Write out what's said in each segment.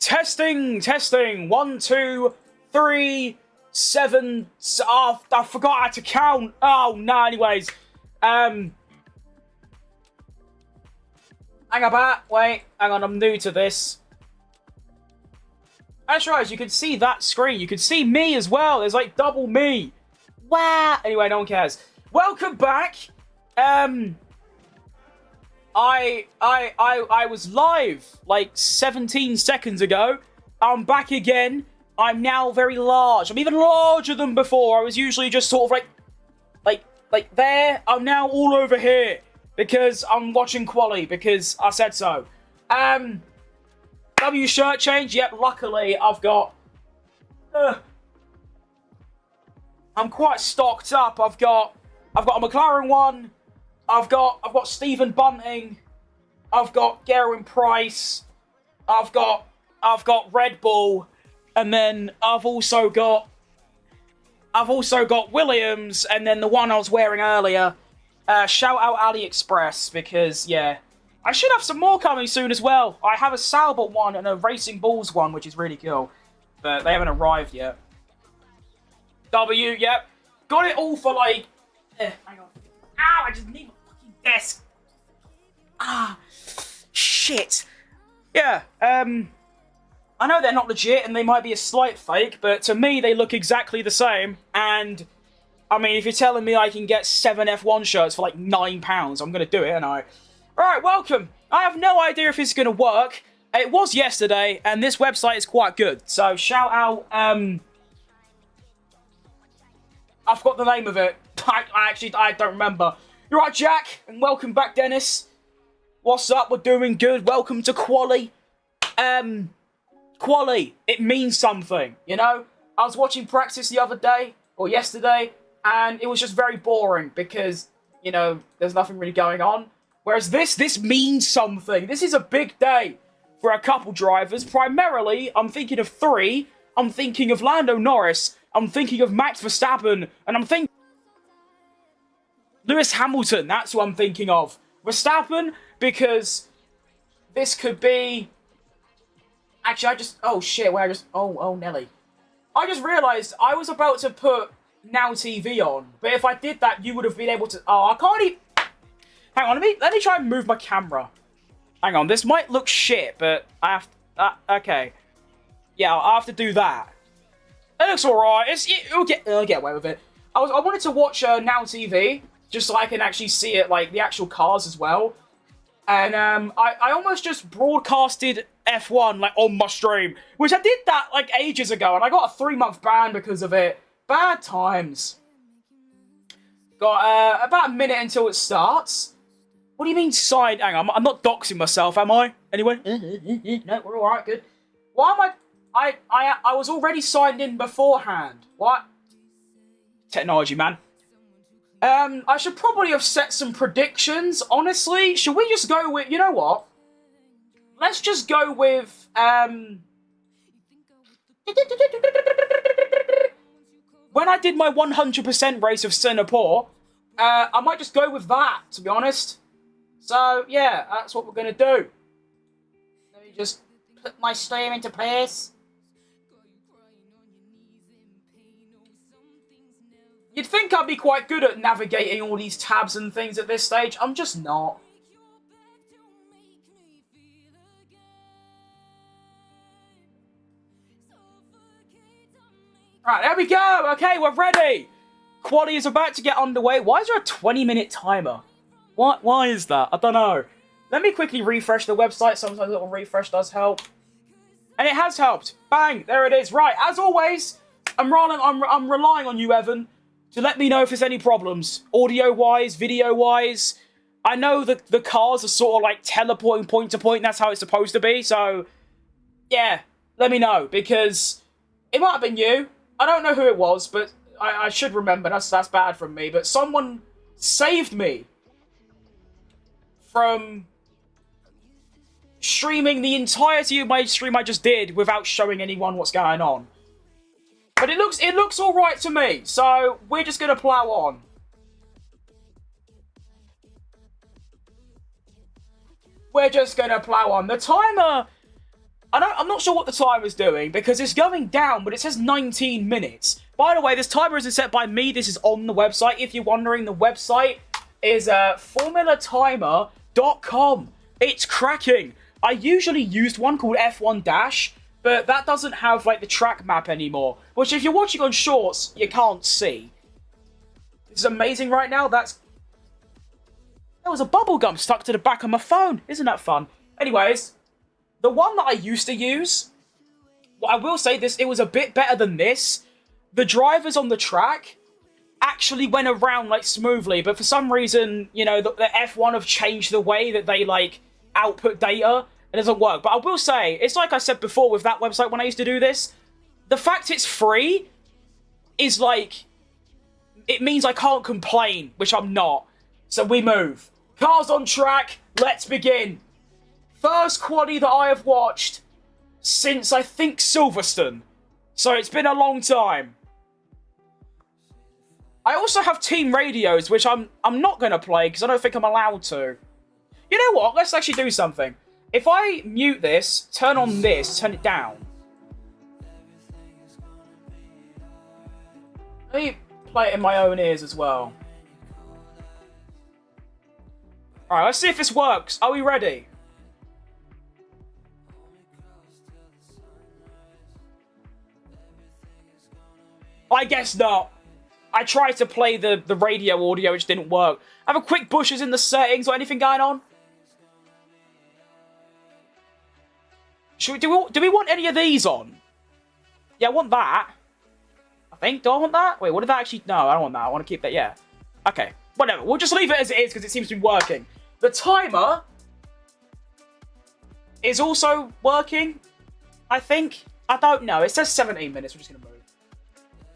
Testing, testing. 1, 2, 3, 7. Oh, I forgot how to count. Oh no. Anyways, hang about. Wait, hang on. I'm new to this. That's right. You can see that screen. You can see me as well. There's like double me. Wow. Anyway, no one cares. Welcome back. I was live like 17 seconds ago. I'm back again. I'm now very large. I'm even larger than before. I was usually just sort of like there. I'm now all over here because I'm watching Quali because I said so. W shirt change. Yep. Luckily, I've got. I'm quite stocked up. I've got a McLaren one. I've got Stephen Bunting. I've got Gerwin Price. I've got Red Bull, and then I've also got Williams, and then the one I was wearing earlier. Shout out AliExpress because yeah, I should have some more coming soon as well. I have a Salbot one and a Racing Bulls one, which is really cool, but they haven't arrived yet. W, yep, got it all for like. Hang on. Ow! I just need my fucking desk. Ah, shit. Yeah. I know they're not legit and they might be a slight fake, but to me they look exactly the same. And I mean, if you're telling me I can get 7 F1 shirts for like £9, I'm gonna do it, aren't I? Alright, welcome. I have no idea if it's gonna work. It was yesterday, and this website is quite good. So shout out. I forgot the name of it. I don't remember. You're right, Jack, and welcome back, Dennis. What's up? We're doing good. Welcome to Quali. Quali, it means something, you know? I was watching practice the other day, or yesterday, and it was just very boring because, you know, there's nothing really going on. Whereas this means something. This is a big day for a couple drivers. Primarily, I'm thinking of 3. I'm thinking of Lando Norris. I'm thinking of Max Verstappen, and I'm thinking Lewis Hamilton. That's who I'm thinking of. Verstappen, because this could be. Actually, oh shit! Oh Nelly. I just realised I was about to put Now TV on, but if I did that, you would have been able to. Oh, I can't even. Hang on, let me try and move my camera. Hang on, this might look shit, but I have. Okay. Yeah, I'll have to do that. It looks alright. I'll get away with it. I wanted to watch Now TV just so I can actually see it, like the actual cars as well. And I almost just broadcasted F1 like on my stream, which I did that like ages ago, and I got a 3-month ban because of it. Bad times. Got about a minute until it starts. What do you mean side? Hang on, I'm not doxing myself, am I? Anyway, no, we're all right, good. Why am I was already signed in beforehand. What? Technology, man. I should probably have set some predictions, honestly. Should we just go with... You know what? Let's just go with... When I did my 100% race of Singapore, I might just go with that, to be honest. So, yeah, that's what we're going to do. Let me just put my stream into place. You'd think I'd be quite good at navigating all these tabs and things at this stage. I'm just not. Right, there we go. Okay, we're ready. Quali is about to get underway. Why is there a 20-minute timer? Why is that? I don't know. Let me quickly refresh the website. Sometimes a little refresh does help. And it has helped. Bang, there it is. Right, as always, I'm relying on you, Evan, to let me know if there's any problems. Audio-wise, video-wise. I know that the cars are sort of like teleporting point to point. That's how it's supposed to be. So, yeah, let me know. Because it might have been you. I don't know who it was, but I should remember. That's bad from me. But someone saved me from streaming the entirety of my stream I just did without showing anyone what's going on. But it looks all right to me, so we're just gonna plow on. We're just gonna plow on. The timer I'm not sure what the timer's doing, because it's going down, but it says 19 minutes. By the way, this timer isn't set by me. This is on the website. If you're wondering, the website is formulatimer.com. It's cracking. I usually used one called F1-, but that doesn't have, like, the track map anymore. Which, if you're watching on Shorts, you can't see. This is amazing right now. There was a bubble gum stuck to the back of my phone. Isn't that fun? Anyways, the one that I used to use, well, I will say this, it was a bit better than this. The drivers on the track actually went around, like, smoothly, but for some reason, you know, the F1 have changed the way that they, like, output data. It doesn't work. But I will say, it's like I said before with that website when I used to do this, the fact it's free is, like, it means I can't complain, which I'm not. So we move. Cars on track, let's begin. First quali that I have watched since, I think, Silverstone. So it's been a long time. I also have team radios, which I'm not going to play because I don't think I'm allowed to. You know what? Let's actually do something. If I mute this, turn on this, turn it down. Let me play it in my own ears as well. Alright, let's see if this works. Are we ready? I guess not. I tried to play the radio audio, which didn't work. Have a quick bushes in the settings or anything going on? Do we want any of these on? Yeah, I want that. I think. Do I want that? Wait, what did that actually... No, I don't want that. I want to keep that, yeah. Okay, whatever. We'll just leave it as it is because it seems to be working. The timer is also working, I think. I don't know. It says 17 minutes. We're just going to move.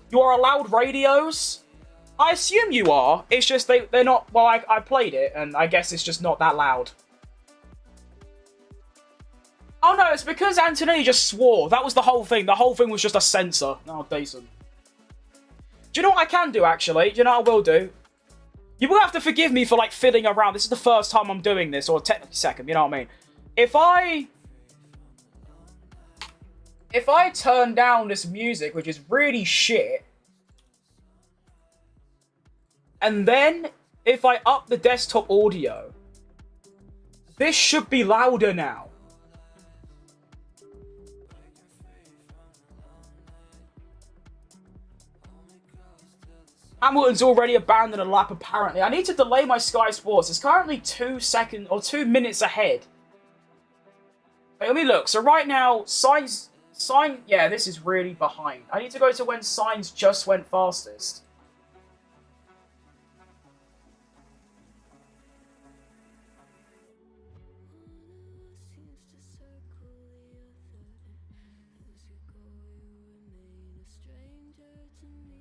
You are allowed radios? I assume you are. It's just they're not... Well, I played it, and I guess it's just not that loud. Oh, no, it's because Antonelli just swore. That was the whole thing. The whole thing was just a censor. Oh, decent. Do you know what I can do, actually? Do you know what I will do? You will have to forgive me for, like, fiddling around. This is the first time I'm doing this, or technically second, you know what I mean? If I turn down this music, which is really shit, and then if I up the desktop audio, this should be louder now. Hamilton's already abandoned a lap, apparently. I need to delay my Sky Sports. It's currently 2 minutes ahead. Wait, let me look. So right now, Sainz... Yeah, this is really behind. I need to go to when Sainz just went fastest.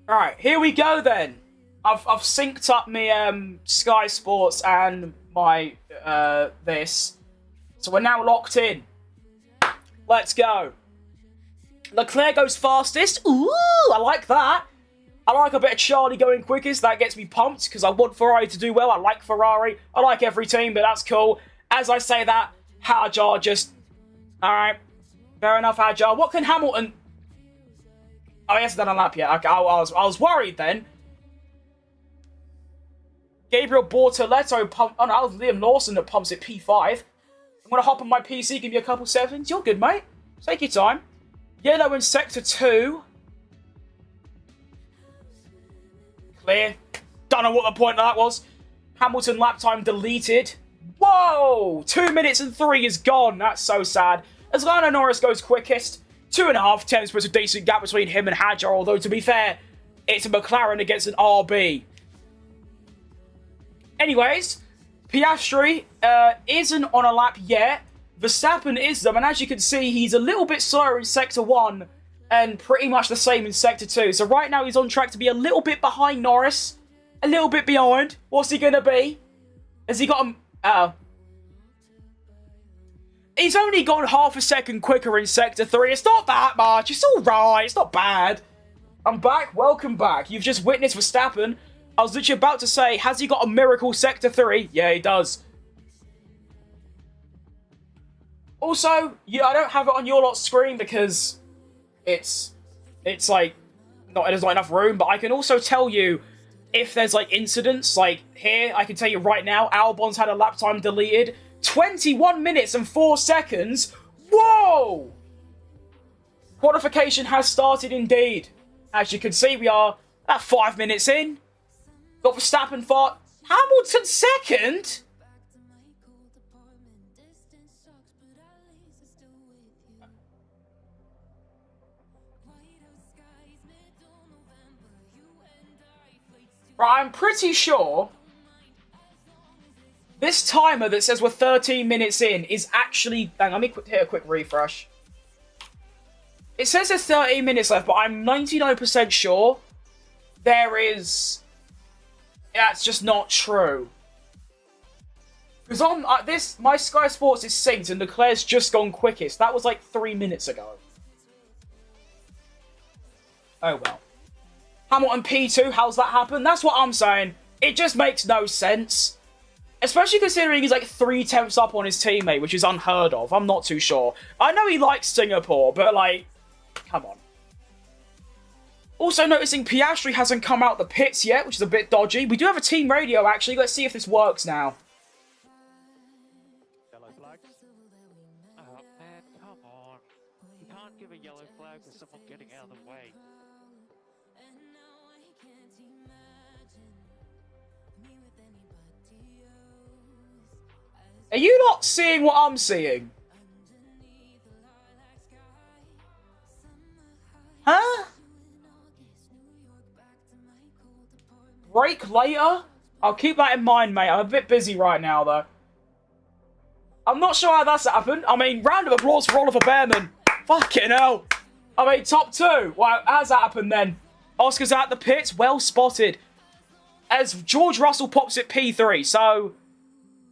Alright, here we go then. I've synced up my Sky Sports and my this. So we're now locked in. Let's go. Leclerc goes fastest. Ooh, I like that. I like a bit of Charlie going quickest. That gets me pumped because I want Ferrari to do well. I like Ferrari. I like every team, but that's cool. As I say that, Hajar just... Alright. Fair enough, Hajar. What can Hamilton... Oh, he hasn't done a lap yet. Okay, I was worried then. Gabriel Bortoletto pump... Oh, no, that was Liam Lawson that pumps it P5. I'm going to hop on my PC, give you a couple seconds. You're good, mate. Take your time. Yellow in Sector 2. Clear. Don't know what the point of that was. Hamilton lap time deleted. Whoa! 2 minutes and 3 is gone. That's so sad. As Lando Norris goes quickest. 2.5 tenths puts a decent gap between him and Hajar, although to be fair, it's a McLaren against an RB. Anyways, Piastri isn't on a lap yet. Verstappen is them, and as you can see, he's a little bit slower in Sector 1 and pretty much the same in Sector 2. So right now he's on track to be a little bit behind Norris. A little bit behind. What's he going to be? Has he got him... He's only gone half a second quicker in Sector 3. It's not that much. It's alright. It's not bad. I'm back. Welcome back. You've just witnessed Verstappen. I was literally about to say, has he got a miracle Sector 3? Yeah, he does. Also, yeah, I don't have it on your lot's screen because it's like there's not enough room. But I can also tell you if there's like incidents. Like here, I can tell you right now, Albon's had a lap time deleted. 21 minutes and 4 seconds. Whoa! Qualification has started indeed. As you can see, we are at 5 minutes in. Got Verstappen for Hamilton second. Right, I'm pretty sure this timer that says we're 13 minutes in is actually... Hang on, let me hit a quick refresh. It says there's 13 minutes left, but I'm 99% sure there is... That's just not true. Because on my Sky Sports is synced and Leclerc's just gone quickest. That was like 3 minutes ago. Oh well. Hamilton P2, how's that happen? That's what I'm saying. It just makes no sense. Especially considering he's like 3 tenths up on his teammate, which is unheard of. I'm not too sure. I know he likes Singapore, but like, come on. Also noticing Piastri hasn't come out the pits yet, which is a bit dodgy. We do have a team radio, actually. Let's see if this works now. Yellow flag. Oh, man, come on. You can't give a yellow flag to someone getting out of the way. Are you not seeing what I'm seeing? Huh? Break later? I'll keep that in mind, mate. I'm a bit busy right now, though. I'm not sure how that's happened. I mean, round of applause for Oliver Behrman. Fucking hell. I mean, top 2. Wow, how's that happened then? Oscar's at the pits. Well spotted. As George Russell pops at P3, so...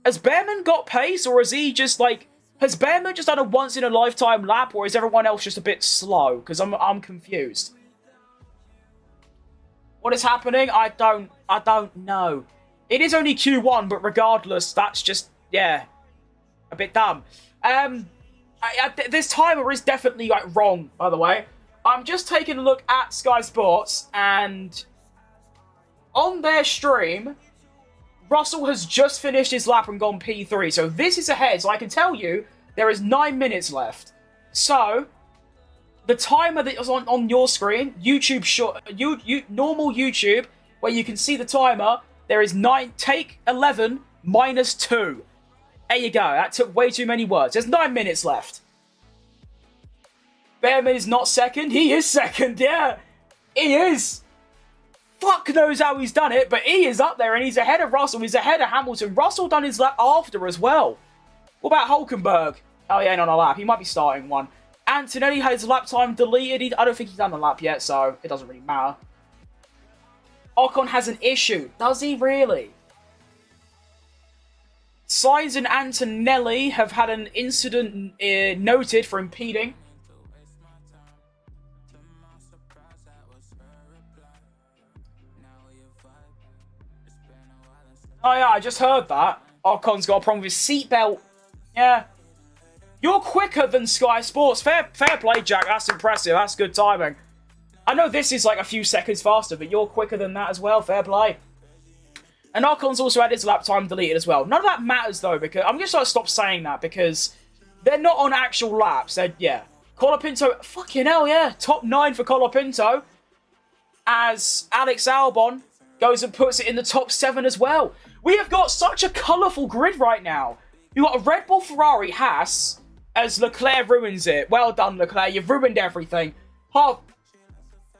Has Behrman got pace, or is he just like... Has Behrman just done a once-in-a-lifetime lap, or is everyone else just a bit slow? Because I'm confused. What is happening? I don't know. It is only Q1, but regardless, that's just, yeah, a bit dumb. This timer is definitely like wrong, by the way. I'm just taking a look at Sky Sports, and on their stream... Russell has just finished his lap and gone P3, so this is ahead. So I can tell you there is 9 minutes left. So the timer that is on your screen, YouTube short, normal YouTube, where you can see the timer, there is take 11 minus 2. There you go. That took way too many words. There's 9 minutes left. Behrman is not second. He is second. Yeah, he is. Fuck knows how he's done it, but he is up there and he's ahead of Russell. He's ahead of Hamilton. Russell done his lap after as well. What about Hulkenberg? Oh, he ain't on a lap. He might be starting one. Antonelli has lap time deleted. I don't think he's done a lap yet, so it doesn't really matter. Ocon has an issue. Does he really? Sainz and Antonelli have had an incident noted for impeding. Oh yeah, I just heard that. Ocon's got a problem with his seatbelt. Yeah. You're quicker than Sky Sports. Fair play, Jack. That's impressive. That's good timing. I know this is like a few seconds faster, but you're quicker than that as well. Fair play. And Ocon's also had his lap time deleted as well. None of that matters, though, because... I'm just going to stop saying that, because they're not on actual laps. They're, yeah. Colapinto... Fucking hell, yeah. Top 9 for Colapinto. As Alex Albon goes and puts it in the top 7 as well. We have got such a colourful grid right now. You've got a Red Bull, Ferrari, Haas, as Leclerc ruins it. Well done, Leclerc. You've ruined everything. Oh,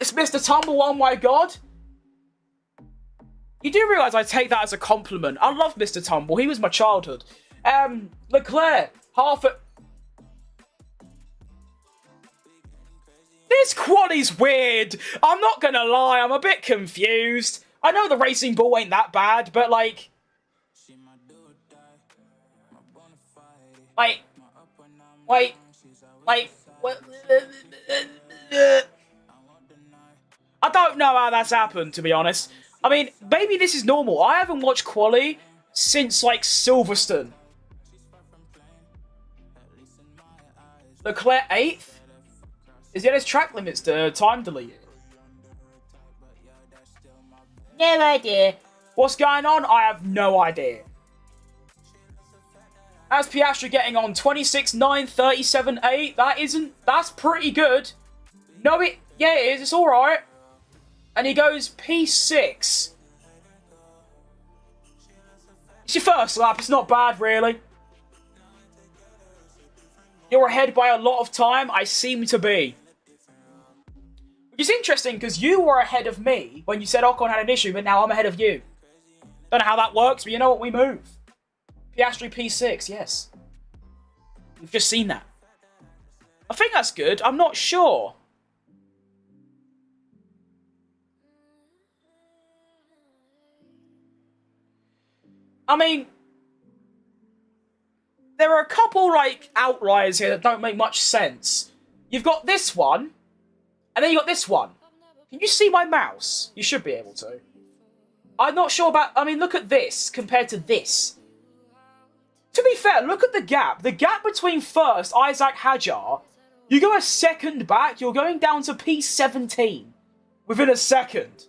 it's Mr. Tumble, oh my god. You do realise I take that as a compliment. I love Mr. Tumble. He was my childhood. Leclerc, half a... This quali's weird. I'm not going to lie. I'm a bit confused. I know the Racing Bull ain't that bad, but like... Wait. I don't know how that's happened, to be honest. I mean, maybe this is normal. I haven't watched quali since, like, Silverstone. Leclerc 8th? Is it his track limits to time deleted? No idea. What's going on? I have no idea. As Piastri getting on 26.9, 37.8. That's pretty good. No, yeah, it is. It's alright. And he goes P6. It's your first lap. It's not bad, really. You're ahead by a lot of time. I seem to be. Which is interesting, because you were ahead of me when you said Ocon had an issue, but now I'm ahead of you. Don't know how that works, but you know what? We move. Piastri P6, yes. We've just seen that. I think that's good. I'm not sure. I mean, there are a couple, like, outliers here that don't make much sense. You've got this one, and then you got this one. Can you see my mouse? You should be able to. I'm not sure about... I mean, look at this compared to this. To be fair, look at the gap. The gap between first, Isaac Hadjar, you go a second back, you're going down to P17 within a second.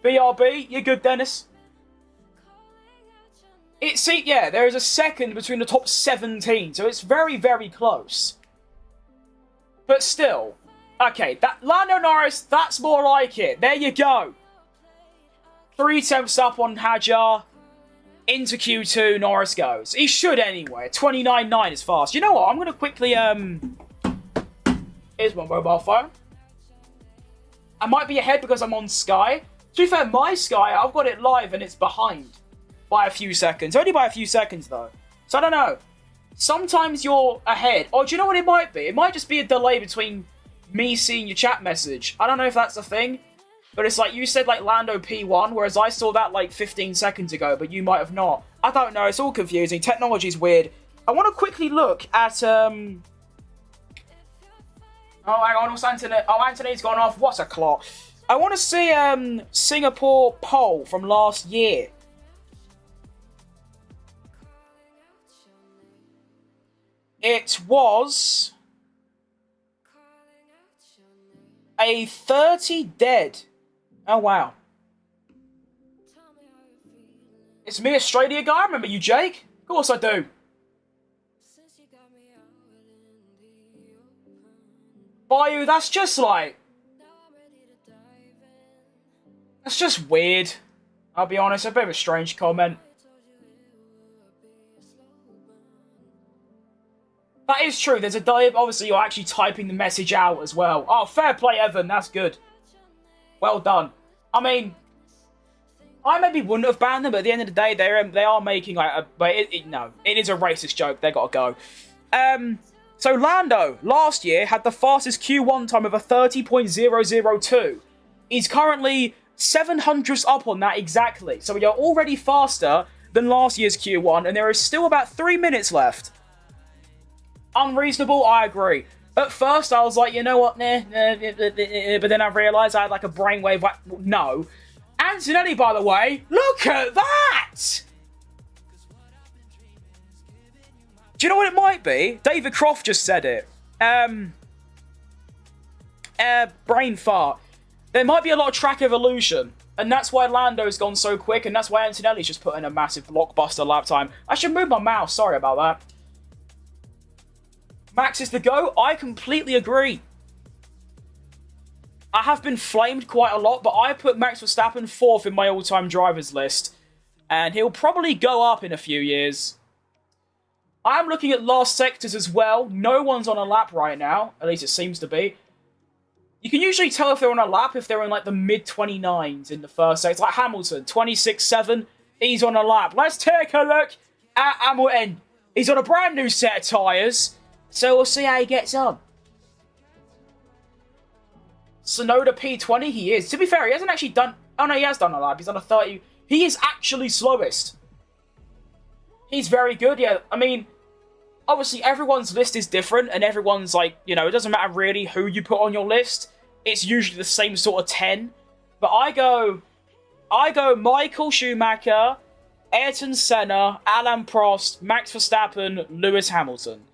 BRB, you're good, Dennis. Yeah, there is a second between the top 17, so it's very, very close. But still, okay, that Lando Norris, that's more like it. There you go. 3 tenths up on Hadjar. Into Q2, Norris goes. He should anyway. 29.9 is fast. You know what? I'm going to quickly, here's my mobile phone. I might be ahead because I'm on Sky. To be fair, my Sky, I've got it live and it's behind. By a few seconds. Only by a few seconds, though. So, I don't know. Sometimes you're ahead. Or do you know what it might be? It might just be a delay between me seeing your chat message. I don't know if that's a thing. But it's like, you said, like, Lando P1, whereas I saw that, like, 15 seconds ago, but you might have not. I don't know. It's all confusing. Technology's weird. I want to quickly look at, Oh, hang on. What's Anthony? Oh, Anthony's gone off. What's a clock? I want to see, Singapore poll from last year. It was a 30 dead. Oh, wow. It's me, Australia guy. I remember you, Jake. Of course I do. Bayou, that's just like... That's just weird. I'll be honest, a bit of a strange comment. That is true. There's a delay. Obviously, you're actually typing the message out as well. Oh, fair play, Evan. That's good. Well done. I mean, I maybe wouldn't have banned them, but at the end of the day, they are making like a... But it is a racist joke. They got to go. So Lando last year had the fastest Q1 time of a 30.002. He's currently 700ths up on that exactly. So we are already faster than last year's Q1, and there is still about 3 minutes left. Unreasonable, I agree. At first, I was like, you know what, nah, but then I realised I had like a brainwave. No. Antonelli, by the way, look at that! Do you know what it might be? David Croft just said it. Brain fart. There might be a lot of track evolution, and that's why Lando's gone so quick, and that's why Antonelli's just put in a massive blockbuster lap time. I should move my mouse, sorry about that. Max is the GOAT. I completely agree. I have been flamed quite a lot, but I put Max Verstappen 4th in my all-time drivers list. And he'll probably go up in a few years. I am looking at last sectors as well. No one's on a lap right now. At least it seems to be. You can usually tell if they're on a lap if they're in like the mid-29s in the first sector. Like Hamilton, 26.7. He's on a lap. Let's take a look at Hamilton. He's on a brand new set of tyres. So we'll see how he gets on. Sonoda P20, he is. To be fair, he hasn't actually done... Oh, no, he has done a lap. He's done a 30. He is actually slowest. He's very good, yeah. I mean, obviously, everyone's list is different, and everyone's like, you know, it doesn't matter really who you put on your list. It's usually the same sort of 10. But I go Michael Schumacher, Ayrton Senna, Alain Prost, Max Verstappen, Lewis Hamilton.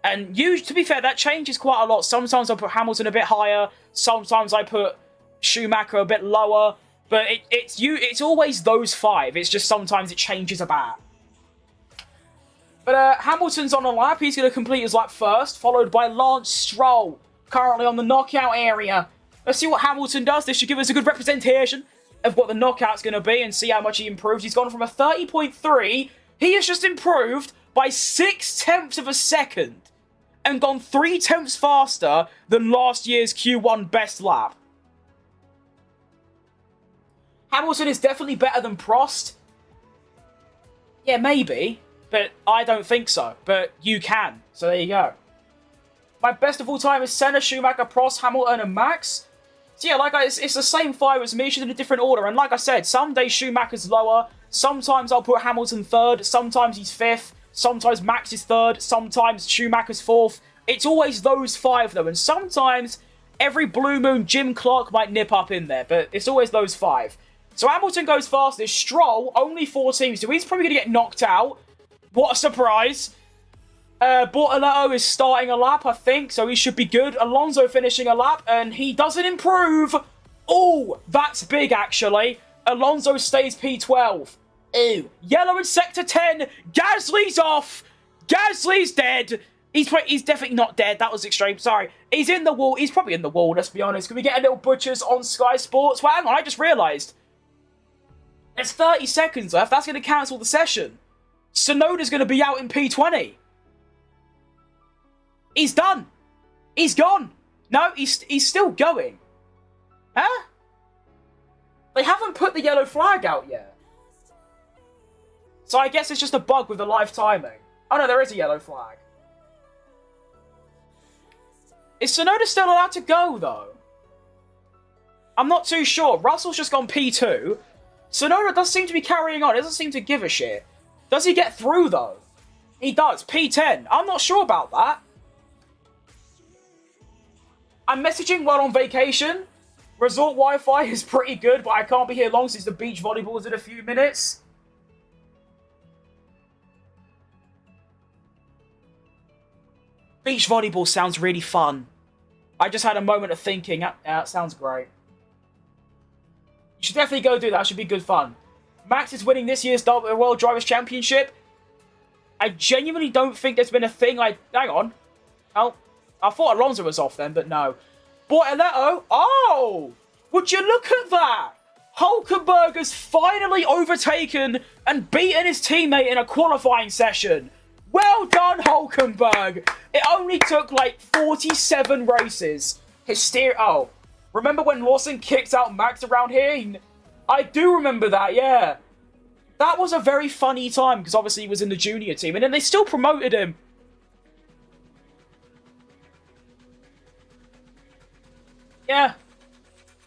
And to be fair, that changes quite a lot. Sometimes I put Hamilton a bit higher. Sometimes I put Schumacher a bit lower. But it's always those 5. It's just sometimes it changes about. But Hamilton's on a lap. He's going to complete his lap first, followed by Lance Stroll, currently on the knockout area. Let's see what Hamilton does. This should give us a good representation of what the knockout's going to be and see how much he improves. He's gone from a 30.3. He has just improved by 0.6 of a second and gone 0.3 faster than last year's Q1 best lap. Hamilton is definitely better than Prost. Yeah, maybe, but I don't think so. But you can, so there you go. My best of all time is Senna, Schumacher, Prost, Hamilton, and Max. So yeah, it's the same 5 as me, just in a different order. And like I said, some days Schumacher's lower. Sometimes I'll put Hamilton 3rd. Sometimes he's 5th. Sometimes Max is 3rd. Sometimes Schumacher's 4th. It's always those 5 though. And sometimes every blue moon Jim Clark might nip up in there. But it's always those 5. So Hamilton goes fastest. Stroll, only 14. So he's probably going to get knocked out. What a surprise. Bortoletto is starting a lap, I think, so he should be good. Alonso finishing a lap, and he doesn't improve. Oh, that's big, actually. Alonso stays P12. Ooh. Yellow in Sector 10. Gasly's off. Gasly's dead. He's definitely not dead. That was extreme. Sorry. He's in the wall. He's probably in the wall, let's be honest. Can we get a little Butchers on Sky Sports? Well, hang on, I just realised. There's 30 seconds left. That's going to cancel the session. Tsunoda's going to be out in P20. He's done. He's gone. No, he's still going. Huh? They haven't put the yellow flag out yet. So I guess it's just a bug with the live timing. Oh no, there is a yellow flag. Is Tsunoda still allowed to go, though? I'm not too sure. Russell's just gone P2. Tsunoda does seem to be carrying on. He doesn't seem to give a shit. Does he get through, though? He does. P10. I'm not sure about that. I'm messaging while on vacation. Resort Wi-Fi is pretty good, but I can't be here long since the beach volleyball is in a few minutes. Beach volleyball sounds really fun. I just had a moment of thinking. That sounds great. You should definitely go do that. That should be good fun. Max is winning this year's World Drivers' Championship. I genuinely don't think there's been a thing like... Hang on. Oh, I thought Alonso was off then, but no. Bortoletto. Oh! Would you look at that? Hulkenberg has finally overtaken and beaten his teammate in a qualifying session. Well done, Hulkenberg. It only took like 47 races. Oh, remember when Lawson kicked out Max around here? I do remember that, yeah. That was a very funny time because obviously he was in the junior team and then they still promoted him. Yeah.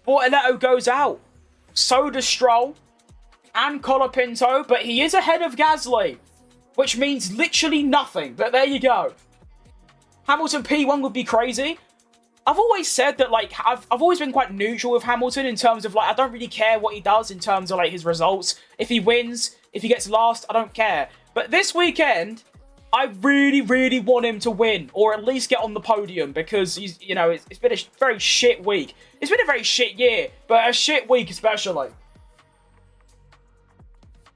Bortoletto goes out. So does Stroll and Colapinto, but he is ahead of Gasly, which means literally nothing, but there you go. Hamilton P1 would be crazy. I've always said that, like, I've always been quite neutral with Hamilton in terms of, like, I don't really care what he does in terms of, like, his results. If he wins, if he gets last, I don't care. But this weekend, I really, really want him to win, or at least get on the podium, because, he's, you know, it's been a very shit week. It's been a very shit year, but a shit week especially.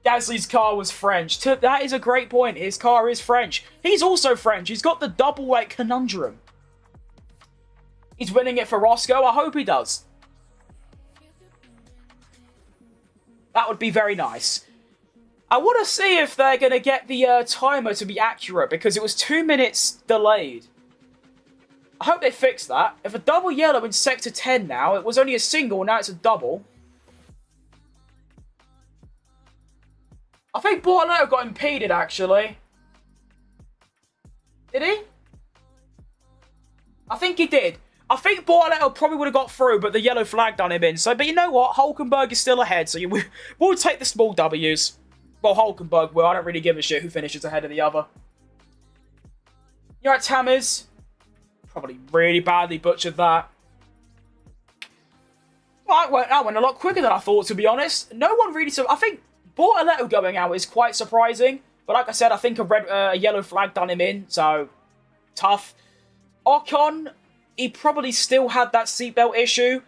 Gasly's car was French. That is a great point. His car is French. He's also French. He's got the double white conundrum. He's winning it for Roscoe. I hope he does. That would be very nice. I want to see if they're going to get the timer to be accurate because it was 2 minutes delayed. I hope they fix that. If a double yellow in Sector 10 now, it was only a single, now it's a double. I think Bortoletto got impeded, actually. Did he? I think he did. I think Bortoletto probably would have got through, but the yellow flag done him in. So, but you know what? Hulkenberg is still ahead, so we'll take the small W's. Well, Hulkenberg will. I don't really give a shit who finishes ahead of the other. You're right, Tamiz. Probably really badly butchered that. Well, that went a lot quicker than I thought, to be honest. No one really... I think Bortoletto going out is quite surprising. But like I said, I think a yellow flag done him in, so... tough. Ocon, he probably still had that seatbelt issue.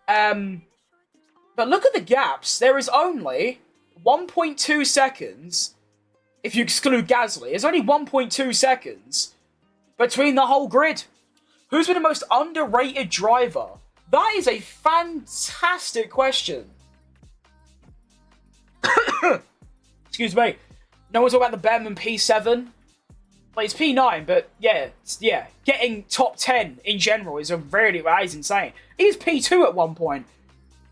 But look at the gaps. There is only 1.2 seconds, if you exclude Gasly. There's only 1.2 seconds between the whole grid. Who's been the most underrated driver? That is a fantastic question. Excuse me. No one's talking about the Behrman P7. Like, it's P9, but yeah. Getting top 10 in general is that is insane. He was P2 at one point.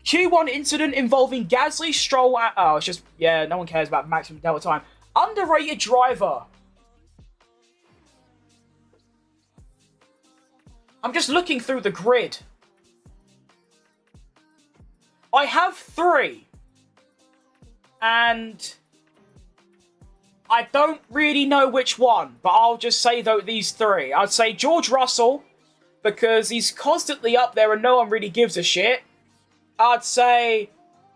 Q1 incident involving Gasly, Stroll... it's just... Yeah, no one cares about maximum delta time. Underrated driver. I'm just looking through the grid. I have 3. And... I don't really know which one, but I'll just say these 3. I'd say George Russell, because he's constantly up there and no one really gives a shit. I'd say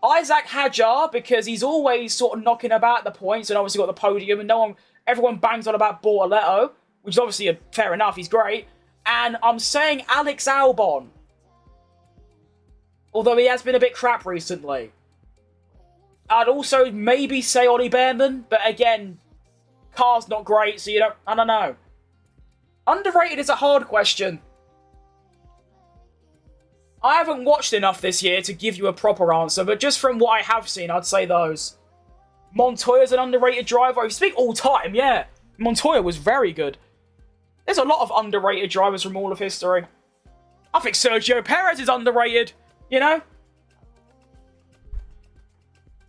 Isaac Hadjar, because he's always sort of knocking about the points and obviously got the podium, and everyone bangs on about Bortoletto, which is obviously fair enough, he's great. And I'm saying Alex Albon, although he has been a bit crap recently. I'd also maybe say Ollie Behrman, but again, car's not great, so I don't know. Underrated is a hard question. I haven't watched enough this year to give you a proper answer, but just from what I have seen, I'd say those. Montoya's an underrated driver. If you speak all time, yeah. Montoya was very good. There's a lot of underrated drivers from all of history. I think Sergio Perez is underrated, you know?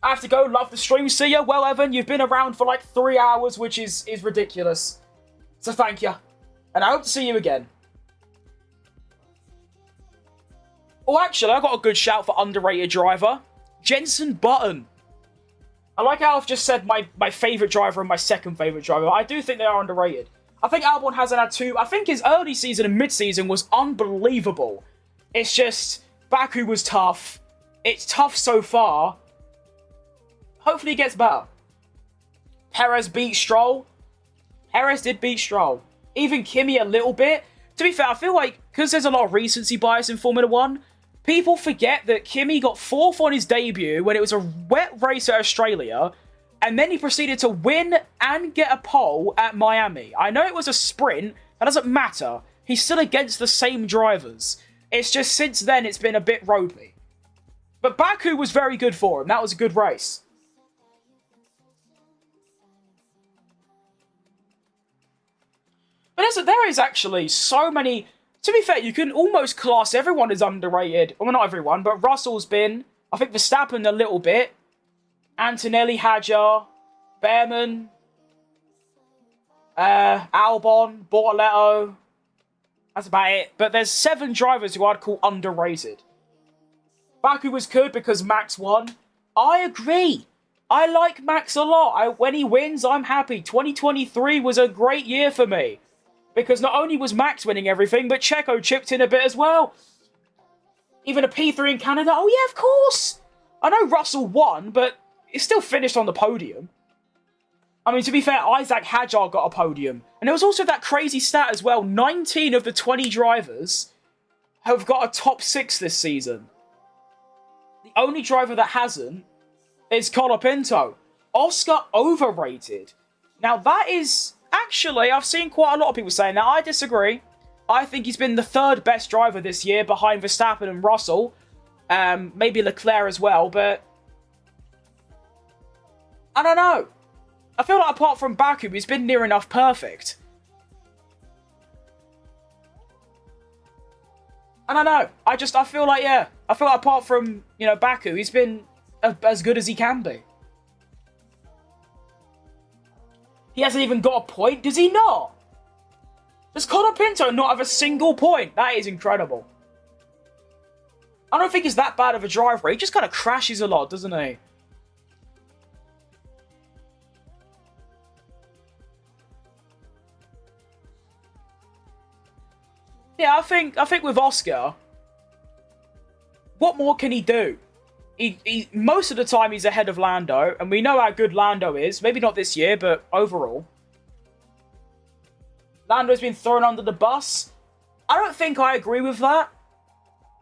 I have to go. Love the stream. See ya. Well, Evan, you've been around for like 3 hours, which is ridiculous. So thank you. And I hope to see you again. Oh, actually, I got a good shout for underrated driver. Jenson Button. I like how I've just said my favourite driver and my second favourite driver. I do think they are underrated. I think Albon hasn't had 2. I think his early season and mid-season was unbelievable. It's just, Baku was tough. It's tough so far. Hopefully it gets better. Perez beat Stroll. Perez did beat Stroll. Even Kimi a little bit. To be fair, I feel like, because there's a lot of recency bias in Formula 1, people forget that Kimi got 4th on his debut when it was a wet race at Australia, and then he proceeded to win and get a pole at Miami. I know it was a sprint, that doesn't matter. He's still against the same drivers. It's just since then it's been a bit ropey. But Baku was very good for him. That was a good race. But there is actually so many... To be fair, you can almost class everyone as underrated. Well, not everyone, but Russell's been. I think Verstappen a little bit. Antonelli, Hadjar, Behrman, Albon, Bortoletto. That's about it. But there's 7 drivers who I'd call underrated. Baku was good because Max won. I agree. I like Max a lot. When he wins, I'm happy. 2023 was a great year for me. Because not only was Max winning everything, but Checo chipped in a bit as well. Even a P3 in Canada. Oh, yeah, of course. I know Russell won, but he still finished on the podium. I mean, to be fair, Isaac Hadjar got a podium. And there was also that crazy stat as well. 19 of the 20 drivers have got a top 6 this season. The only driver that hasn't is Colapinto. Oscar overrated. Now, that is... Actually, I've seen quite a lot of people saying that. I disagree. I think he's been the 3rd best driver this year behind Verstappen and Russell. Maybe Leclerc as well, but... I don't know. I feel like apart from Baku, he's been near enough perfect. I don't know. I feel like, yeah. I feel like apart from, Baku, he's been as good as he can be. He hasn't even got a point, does he not? Does Colapinto not have a single point? That is incredible. I don't think he's that bad of a driver. He just kind of crashes a lot, doesn't he? Yeah, I think with Oscar, what more can he do? He most of the time he's ahead of Lando, and we know how good Lando is. Maybe not this year, but overall. Lando's been thrown under the bus. I don't think I agree with that.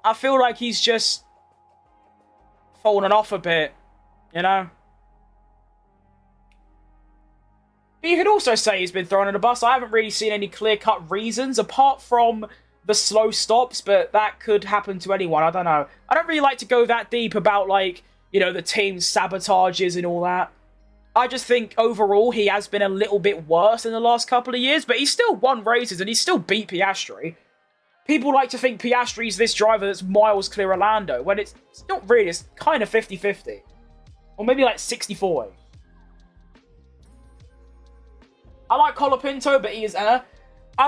I feel like he's just fallen off a bit, you know? But you could also say he's been thrown under the bus. I haven't really seen any clear-cut reasons, apart from the slow stops, but that could happen to anyone. I don't know. I don't really like to go that deep about, like, you know, the team's sabotages and all that. I just think, overall, he has been a little bit worse in the last couple of years, but he's still won races and he's still beat Piastri. People like to think Piastri's this driver that's miles clear of Lando, when it's not really. It's kind of 50-50. Or maybe like 60-40. I like Colapinto, but he is I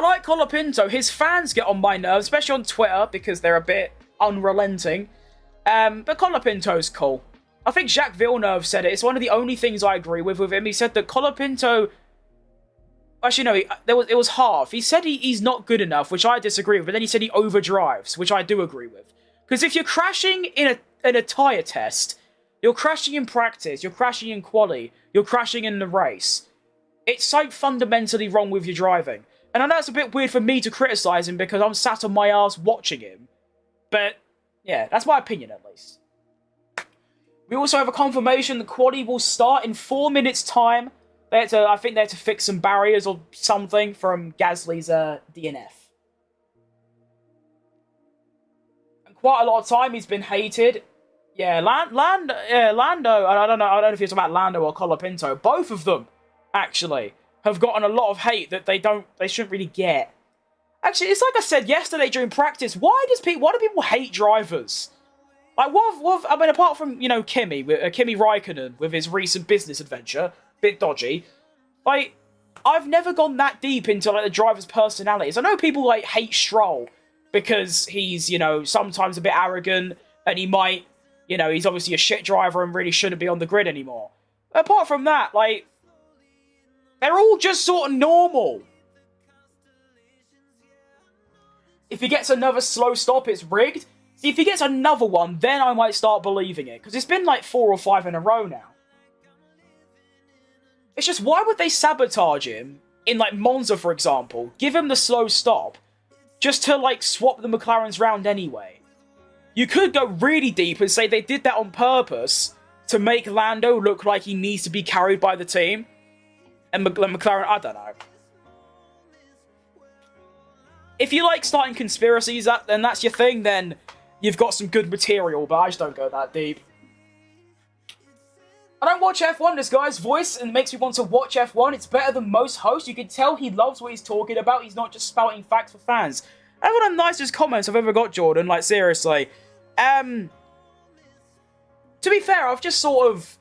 like Colapinto. His fans get on my nerves, especially on Twitter, because they're a bit unrelenting. But Colapinto's cool. I think Jacques Villeneuve said it. It's one of the only things I agree with him. He said that Colapinto... Actually, no, it was half. He said he's not good enough, which I disagree with, but then he said he overdrives, which I do agree with. Because if you're crashing in a tyre test, you're crashing in practice, you're crashing in quali, you're crashing in the race, it's so fundamentally wrong with your driving. And I know it's a bit weird for me to criticise him because I'm sat on my ass watching him. But, yeah, that's my opinion at least. We also have a confirmation the quali will start in 4 minutes' time. I think they had to fix some barriers or something from Gasly's DNF. And quite a lot of time he's been hated. Yeah, Lando, I don't know if you're talking about Lando or Colapinto. Both of them, actually, have gotten a lot of hate that they shouldn't really get. Actually, it's like I said yesterday during practice. Why do people hate drivers? Like, I mean, apart from, you know, Kimi Räikkönen with his recent business adventure, bit dodgy. Like, I've never gone that deep into, like, the driver's personalities. I know people, like, hate Stroll because he's, you know, sometimes a bit arrogant and he might, you know, he's obviously a shit driver and really shouldn't be on the grid anymore. But apart from that, like, they're all just sort of normal. If he gets another slow stop, it's rigged. See, if he gets another one, then I might start believing it. Because it's been, like, 4 or 5 in a row now. It's just, why would they sabotage him in, like, Monza, for example? Give him the slow stop, just to, like, swap the McLarens round anyway. You could go really deep and say they did that on purpose to make Lando look like he needs to be carried by the team. And McLaren, I don't know. If you like starting conspiracies, and that's your thing, then you've got some good material, but I just don't go that deep. I don't watch F1, this guy's voice, and it makes me want to watch F1. It's better than most hosts. You can tell he loves what he's talking about. He's not just spouting facts for fans. That's one of the nicest comments I've ever got, Jordan. Like, seriously. To be fair, I've just sort of...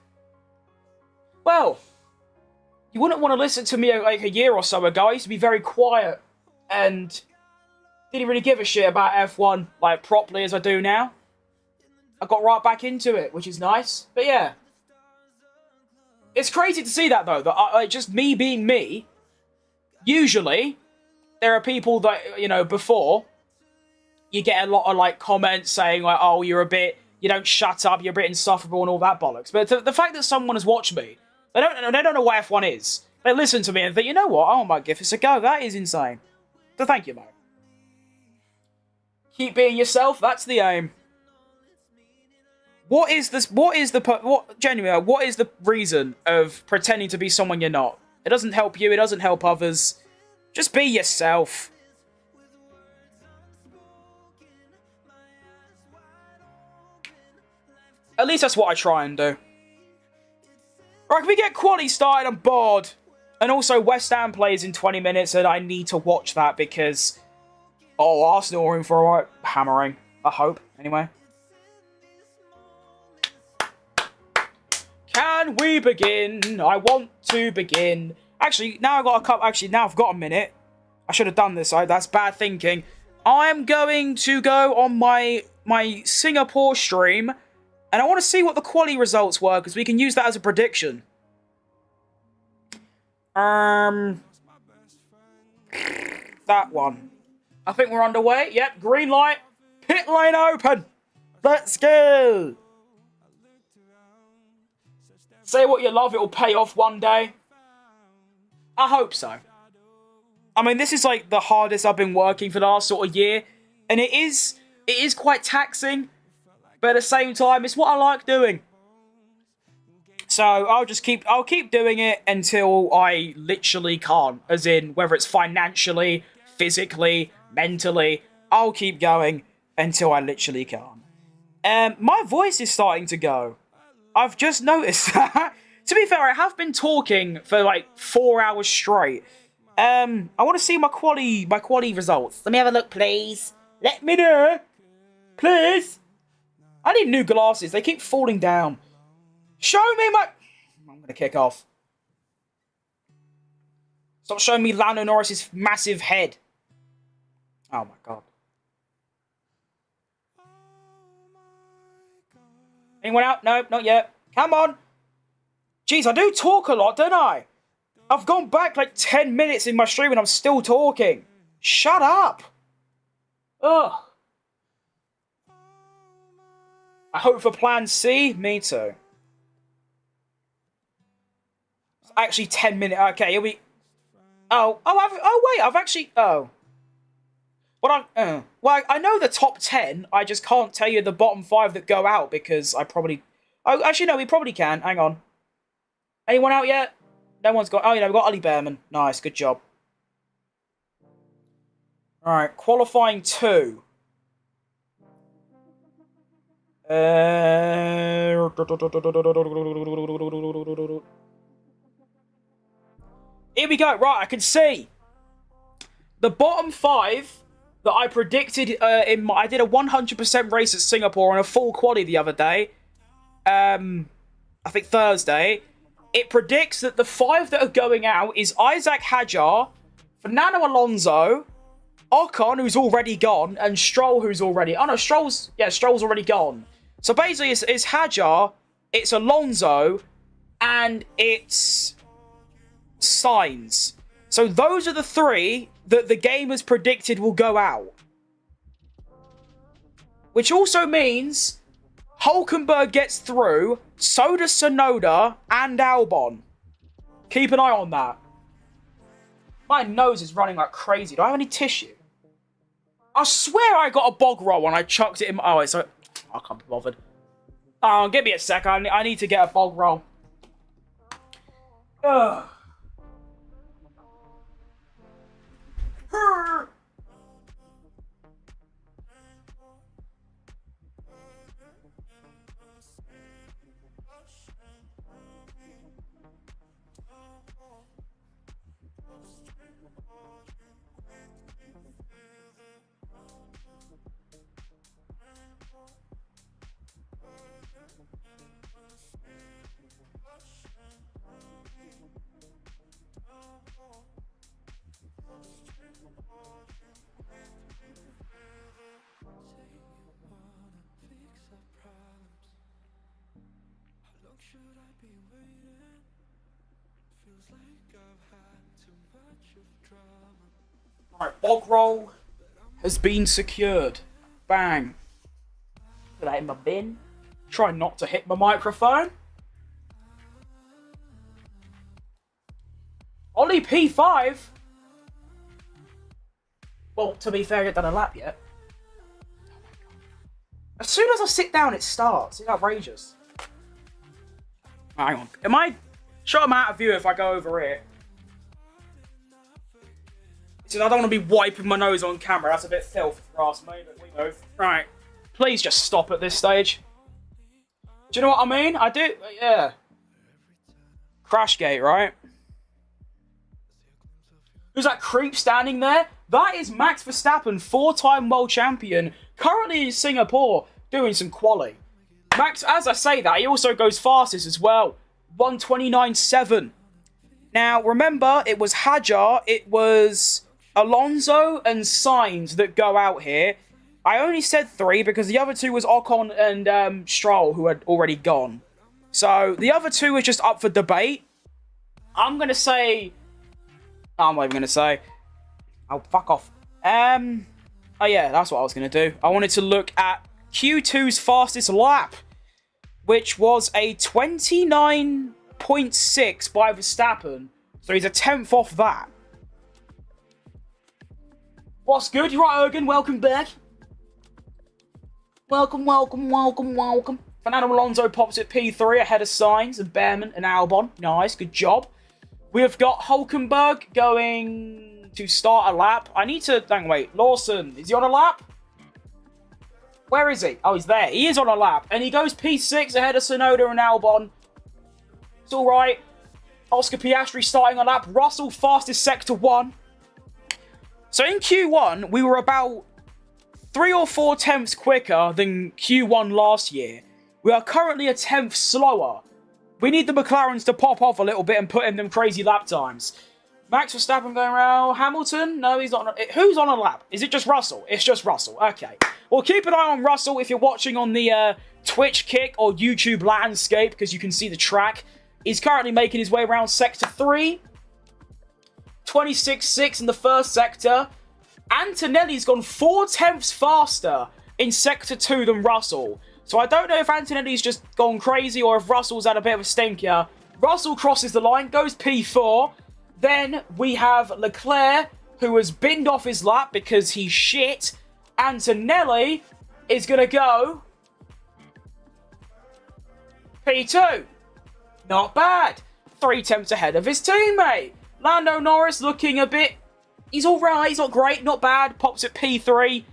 Well, you wouldn't want to listen to me like a year or so ago. I used to be very quiet and didn't really give a shit about F1 like properly as I do now. I got right back into it, which is nice. But yeah. It's crazy to see that, though, that just me being me, usually, there are people that, you know, before, you get a lot of, like, comments saying, like, oh, you don't shut up, you're a bit insufferable and all that bollocks. But the fact that someone has watched me, they don't know what F1 is. They listen to me and think, you know what, I might give this a go, that is insane. So thank you, mate. Keep being yourself, that's the aim. Genuinely, what is the reason of pretending to be someone you're not? It doesn't help you, it doesn't help others. Just be yourself. At least that's what I try and do. Right, can we get quali started? I'm bored. And also, West Ham plays in 20 minutes, and I need to watch that because... Oh, Arsenal are in for a right hammering. I hope, anyway. Can we begin? I want to begin. Actually, now I've got a minute. I should have done this. That's bad thinking. I'm going to go on my Singapore stream, and I want to see what the quali results were because we can use that as a prediction. That one. I think we're underway. Yep, green light. Pit lane open. Let's go. Say what you love, it will pay off one day. I hope so. I mean, this is like the hardest I've been working for the last sort of year, and it is quite taxing, but at the same time, it's what I like doing. So I'll keep doing it until I literally can't, as in whether it's financially, physically, mentally, I'll keep going until I literally can't. My voice is starting to go. I've just noticed that. To be fair, I have been talking for like 4 hours straight. I want to see my quality results. Let me have a look, please. Let me know. Please. I need new glasses. They keep falling down. Show me my... I'm going to kick off. Stop showing me Lando Norris's massive head. Oh my god. Anyone out? No, not yet. Come on. Jeez, I do talk a lot, don't I? I've gone back like 10 minutes in my stream and I'm still talking. Shut up. Ugh. I hope for plan C. Me too. It's actually 10 minutes. Okay, it'll be... Oh, wait, I've actually... Oh. Well, I know the top 10. I just can't tell you the bottom 5 that go out because I probably... Oh, actually, no, we probably can. Hang on. Anyone out yet? No one's got... Oh, yeah, we've got Ollie Behrman. Nice, good job. Alright, qualifying 2. Here we go. Right, I can see. The bottom 5... that I predicted I did a 100% race at Singapore on a full quali the other day. I think Thursday. It predicts that the 5 that are going out is Isaac Hadjar, Fernando Alonso, Ocon, who's already gone, and Stroll, who's already... Oh, no, Stroll's already gone. So basically, it's Hadjar, it's Alonso, and it's Sainz. So those are the 3 that the game has predicted will go out. Which also means Hulkenberg gets through, so does Tsunoda and Albon. Keep an eye on that. My nose is running like crazy. Do I have any tissue? I swear I got a bog roll when I chucked it in my... Oh, it's like... I can't be bothered. Oh, give me a sec. I need to get a bog roll. Ugh. Alright, bog roll has been secured. Bang. Put that in my bin. Try not to hit my microphone. Ollie P5? Well, to be fair, I haven't done a lap yet. As soon as I sit down, it starts. It's outrageous. Hang on. Am I... Sure, I'm out of view if I go over here. See, I don't want to be wiping my nose on camera. That's a bit filthy for us, mate, but we move. Right. Please just stop at this stage. Do you know what I mean? I do... Yeah. Crashgate, right? Who's that creep standing there? That is Max Verstappen, 4-time world champion, currently in Singapore, doing some quali. Max, as I say that, he also goes fastest as well. 1:29.7. Now, remember, it was Hadjar, it was Alonso and Sainz that go out here. I only said 3 because the other 2 was Ocon and Stroll, who had already gone. So, the other 2 are just up for debate. I'm going to say... I'm not even going to say... Oh, fuck off. Oh yeah, that's what I was going to do. I wanted to look at Q2's fastest lap, which was a 29.6 by Verstappen. So he's a 10th off that. What's good? You're right, Ergen. Welcome back. Welcome. Fernando Alonso pops at P3 ahead of Sainz and Behrman and Albon. Nice, good job. We have got Hulkenberg going to start a lap. I need to... Wait. Lawson, is he on a lap? Where is he? Oh, he's there. He is on a lap. And he goes P6 ahead of Tsunoda and Albon. It's alright. Oscar Piastri starting a lap. Russell fastest sector 1. So in Q1, we were about 3 or 4 tenths quicker than Q1 last year. We are currently a tenth slower. We need the McLarens to pop off a little bit and put in them crazy lap times. Max Verstappen going around. Hamilton? No, he's not. Who's on a lap? Is it just Russell? It's just Russell. Okay. Well, keep an eye on Russell if you're watching on the Twitch Kick or YouTube landscape, because you can see the track. He's currently making his way around Sector 3. 26.6 in the first sector. Antonelli's gone 4 tenths faster in Sector 2 than Russell. So I don't know if Antonelli's just gone crazy or if Russell's had a bit of a stinker. Russell crosses the line, goes P4. Then we have Leclerc, who has binned off his lap because he's shit. Antonelli is going to go P2. Not bad. 3 tenths ahead of his teammate. Lando Norris looking a bit... He's alright, he's not great, not bad. Pops at P3.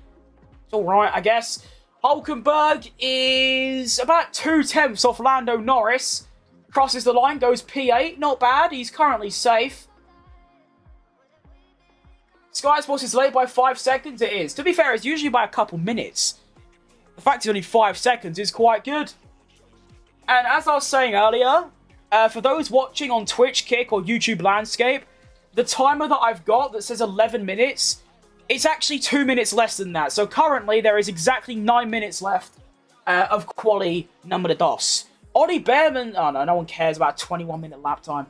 It's alright, I guess. Hulkenberg is about 2 tenths off Lando Norris. Crosses the line, goes P8. Not bad, he's currently safe. Sky Sports is late by 5 seconds. It is. To be fair, it's usually by a couple minutes. The fact it's only 5 seconds is quite good. And as I was saying earlier, for those watching on Twitch Kick or YouTube Landscape, the timer that I've got that says 11 minutes, it's actually 2 minutes less than that. So currently, there is exactly 9 minutes left of quali number dos. Ollie Behrman... Oh, no one cares about a 21-minute lap time.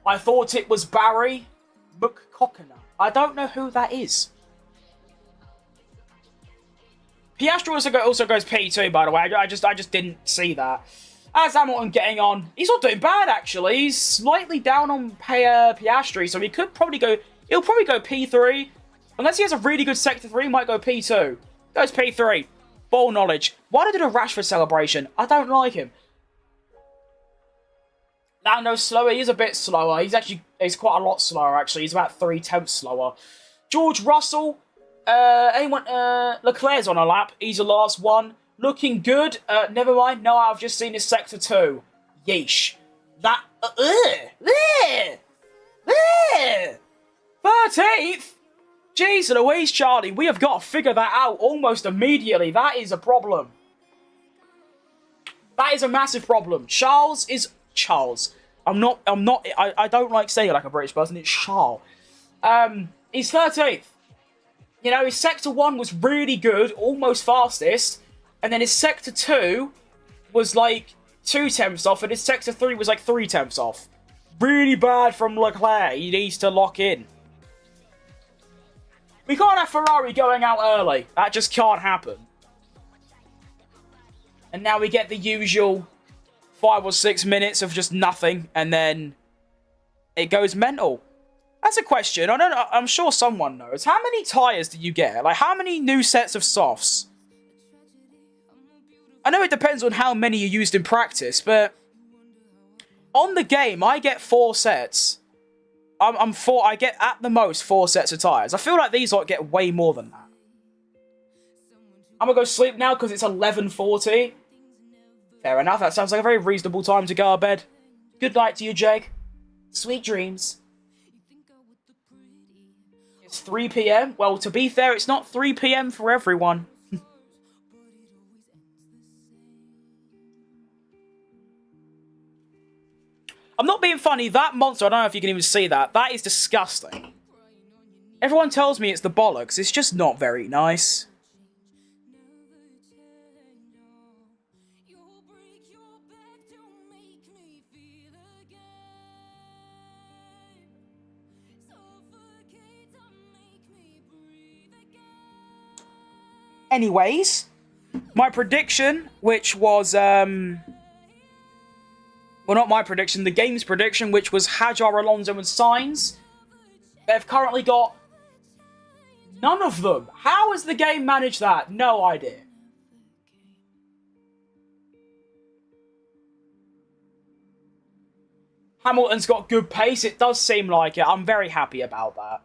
I thought it was Barry McCockiner. I don't know who that is. Piastri also goes P2, by the way. I just didn't see that. As Hamilton getting on, he's not doing bad actually. He's slightly down on Piastri, so he could probably go. He'll probably go P3, unless he has a really good sector 3. He might go P2. Goes P3. Ball knowledge. Why did he do a Rashford celebration? I don't like him. Lando's slower. He is a bit slower. He's quite a lot slower actually. He's about 3 tenths slower. George Russell. Leclerc's on a lap. He's the last one. Looking good. Never mind. No, I've just seen his sector 2. Yeesh. That... 13th? Jeez Louise, Charlie. We have got to figure that out almost immediately. That is a problem. That is a massive problem. Charles. I don't like saying it like a British person. It's Charles. He's 13th. You know, his sector 1 was really good. Almost fastest. And then his sector 2 was like 2 tenths off, and his sector 3 was like 3 tenths off. Really bad from Leclerc. He needs to lock in. We can't have Ferrari going out early. That just can't happen. And now we get the usual 5 or 6 minutes of just nothing, and then it goes mental. That's a question. I don't know. I'm sure someone knows. How many tyres do you get? Like, how many new sets of softs? I know it depends on how many you used in practice, but on the game, I get 4 sets. I get at the most 4 sets of tyres. I feel like these lot get way more than that. I'm gonna go sleep now because it's 11:40. Fair enough. That sounds like a very reasonable time to go to bed. Good night to you, Jake. Sweet dreams. It's 3 p.m. Well, to be fair, it's not 3 p.m. for everyone. I'm not being funny. That monster, I don't know if you can even see that. That is disgusting. Everyone tells me it's the bollocks. It's just not very nice. Anyways, my prediction, which was Well, not my prediction, the game's prediction, which was Hajar, Alonso, and Sainz. They've currently got none of them. How has the game managed that? No idea. Hamilton's got good pace. It does seem like it. I'm very happy about that.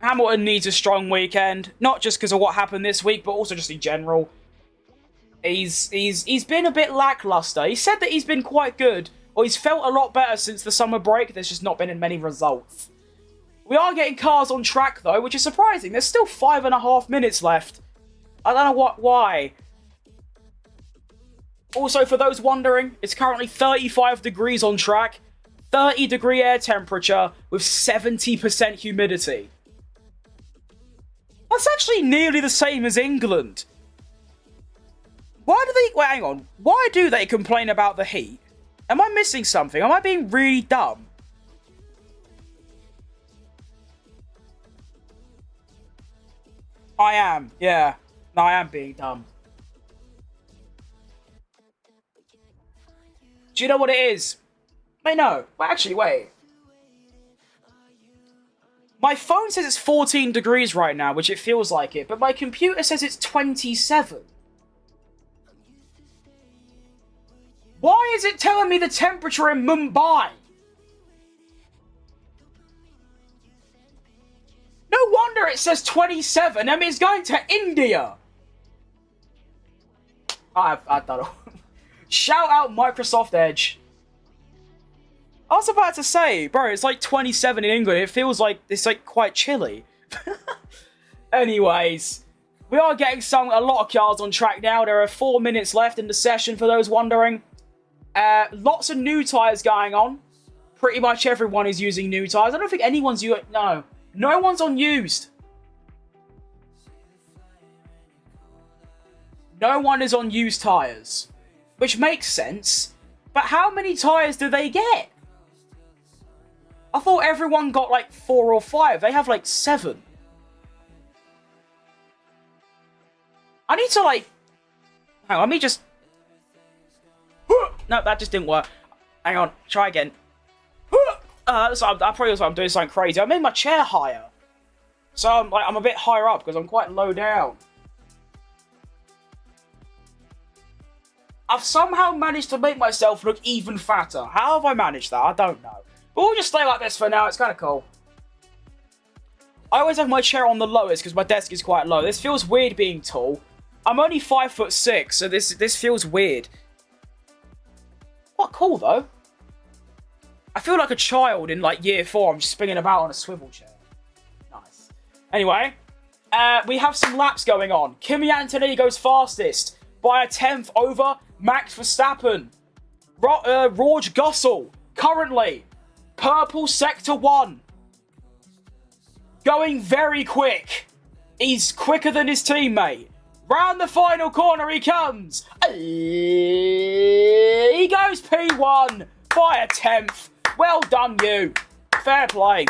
Hamilton needs a strong weekend. Not just because of what happened this week, but also just in general. He's been a bit lackluster. He said that he's been quite good, or he's felt a lot better since the summer break. There's just not been many results. We are getting cars on track, though, which is surprising. There's still 5.5 minutes left. I don't know why. Also, for those wondering, it's currently 35 degrees on track, 30-degree air temperature with 70% humidity. That's actually nearly the same as England. Why do they... Wait, hang on. Why do they complain about the heat? Am I missing something? Am I being really dumb? I am, yeah. No, I am being dumb. Do you know what it is? Wait, no. Well, actually, wait. My phone says it's 14 degrees right now, which it feels like it, but my computer says it's 27. Why is it telling me the temperature in Mumbai? No wonder it says 27. I mean, it's going to India. I don't know. Shout out Microsoft Edge. I was about to say, bro, it's like 27 in England. It feels like it's like quite chilly. Anyways, we are getting a lot of cars on track now. There are 4 minutes left in the session for those wondering. Lots of new tyres going on. Pretty much everyone is using new tyres. I don't think anyone's using... No one's on used. No one is on used tyres. Which makes sense. But how many tyres do they get? I thought everyone got like 4 or 5. They have like 7. I need to like... Hang on, let me just... No, that just didn't work. Hang on, try again. So I probably was I'm doing something crazy. I made my chair higher. So I'm a bit higher up because I'm quite low down. I've somehow managed to make myself look even fatter. How have I managed that? I don't know. But we'll just stay like this for now. It's kind of cool. I always have my chair on the lowest because my desk is quite low. This feels weird being tall. I'm only 5'6", so this feels weird. Quite cool, though. I feel like a child in, like, year 4. I'm just spinning about on a swivel chair. Nice. Anyway, we have some laps going on. Kimi Antonelli goes fastest by a 10th over Max Verstappen. Rorge Gussel, currently, purple sector 1. Going very quick. He's quicker than his teammate. Round the final corner he comes. He goes P1 by a 10th. Well done, you. Fair play.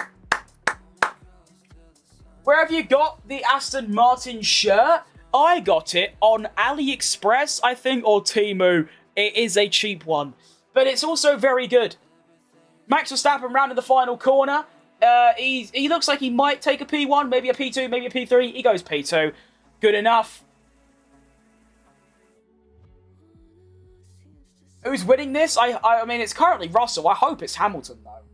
Where have you got the Aston Martin shirt? I got it on AliExpress, I think, or Temu. It is a cheap one. But it's also very good. Max Verstappen round in the final corner. He looks like he might take a P1, maybe a P2, maybe a P3. He goes P2. Good enough. Who's winning this? I mean, it's currently Russell. I hope it's Hamilton, though.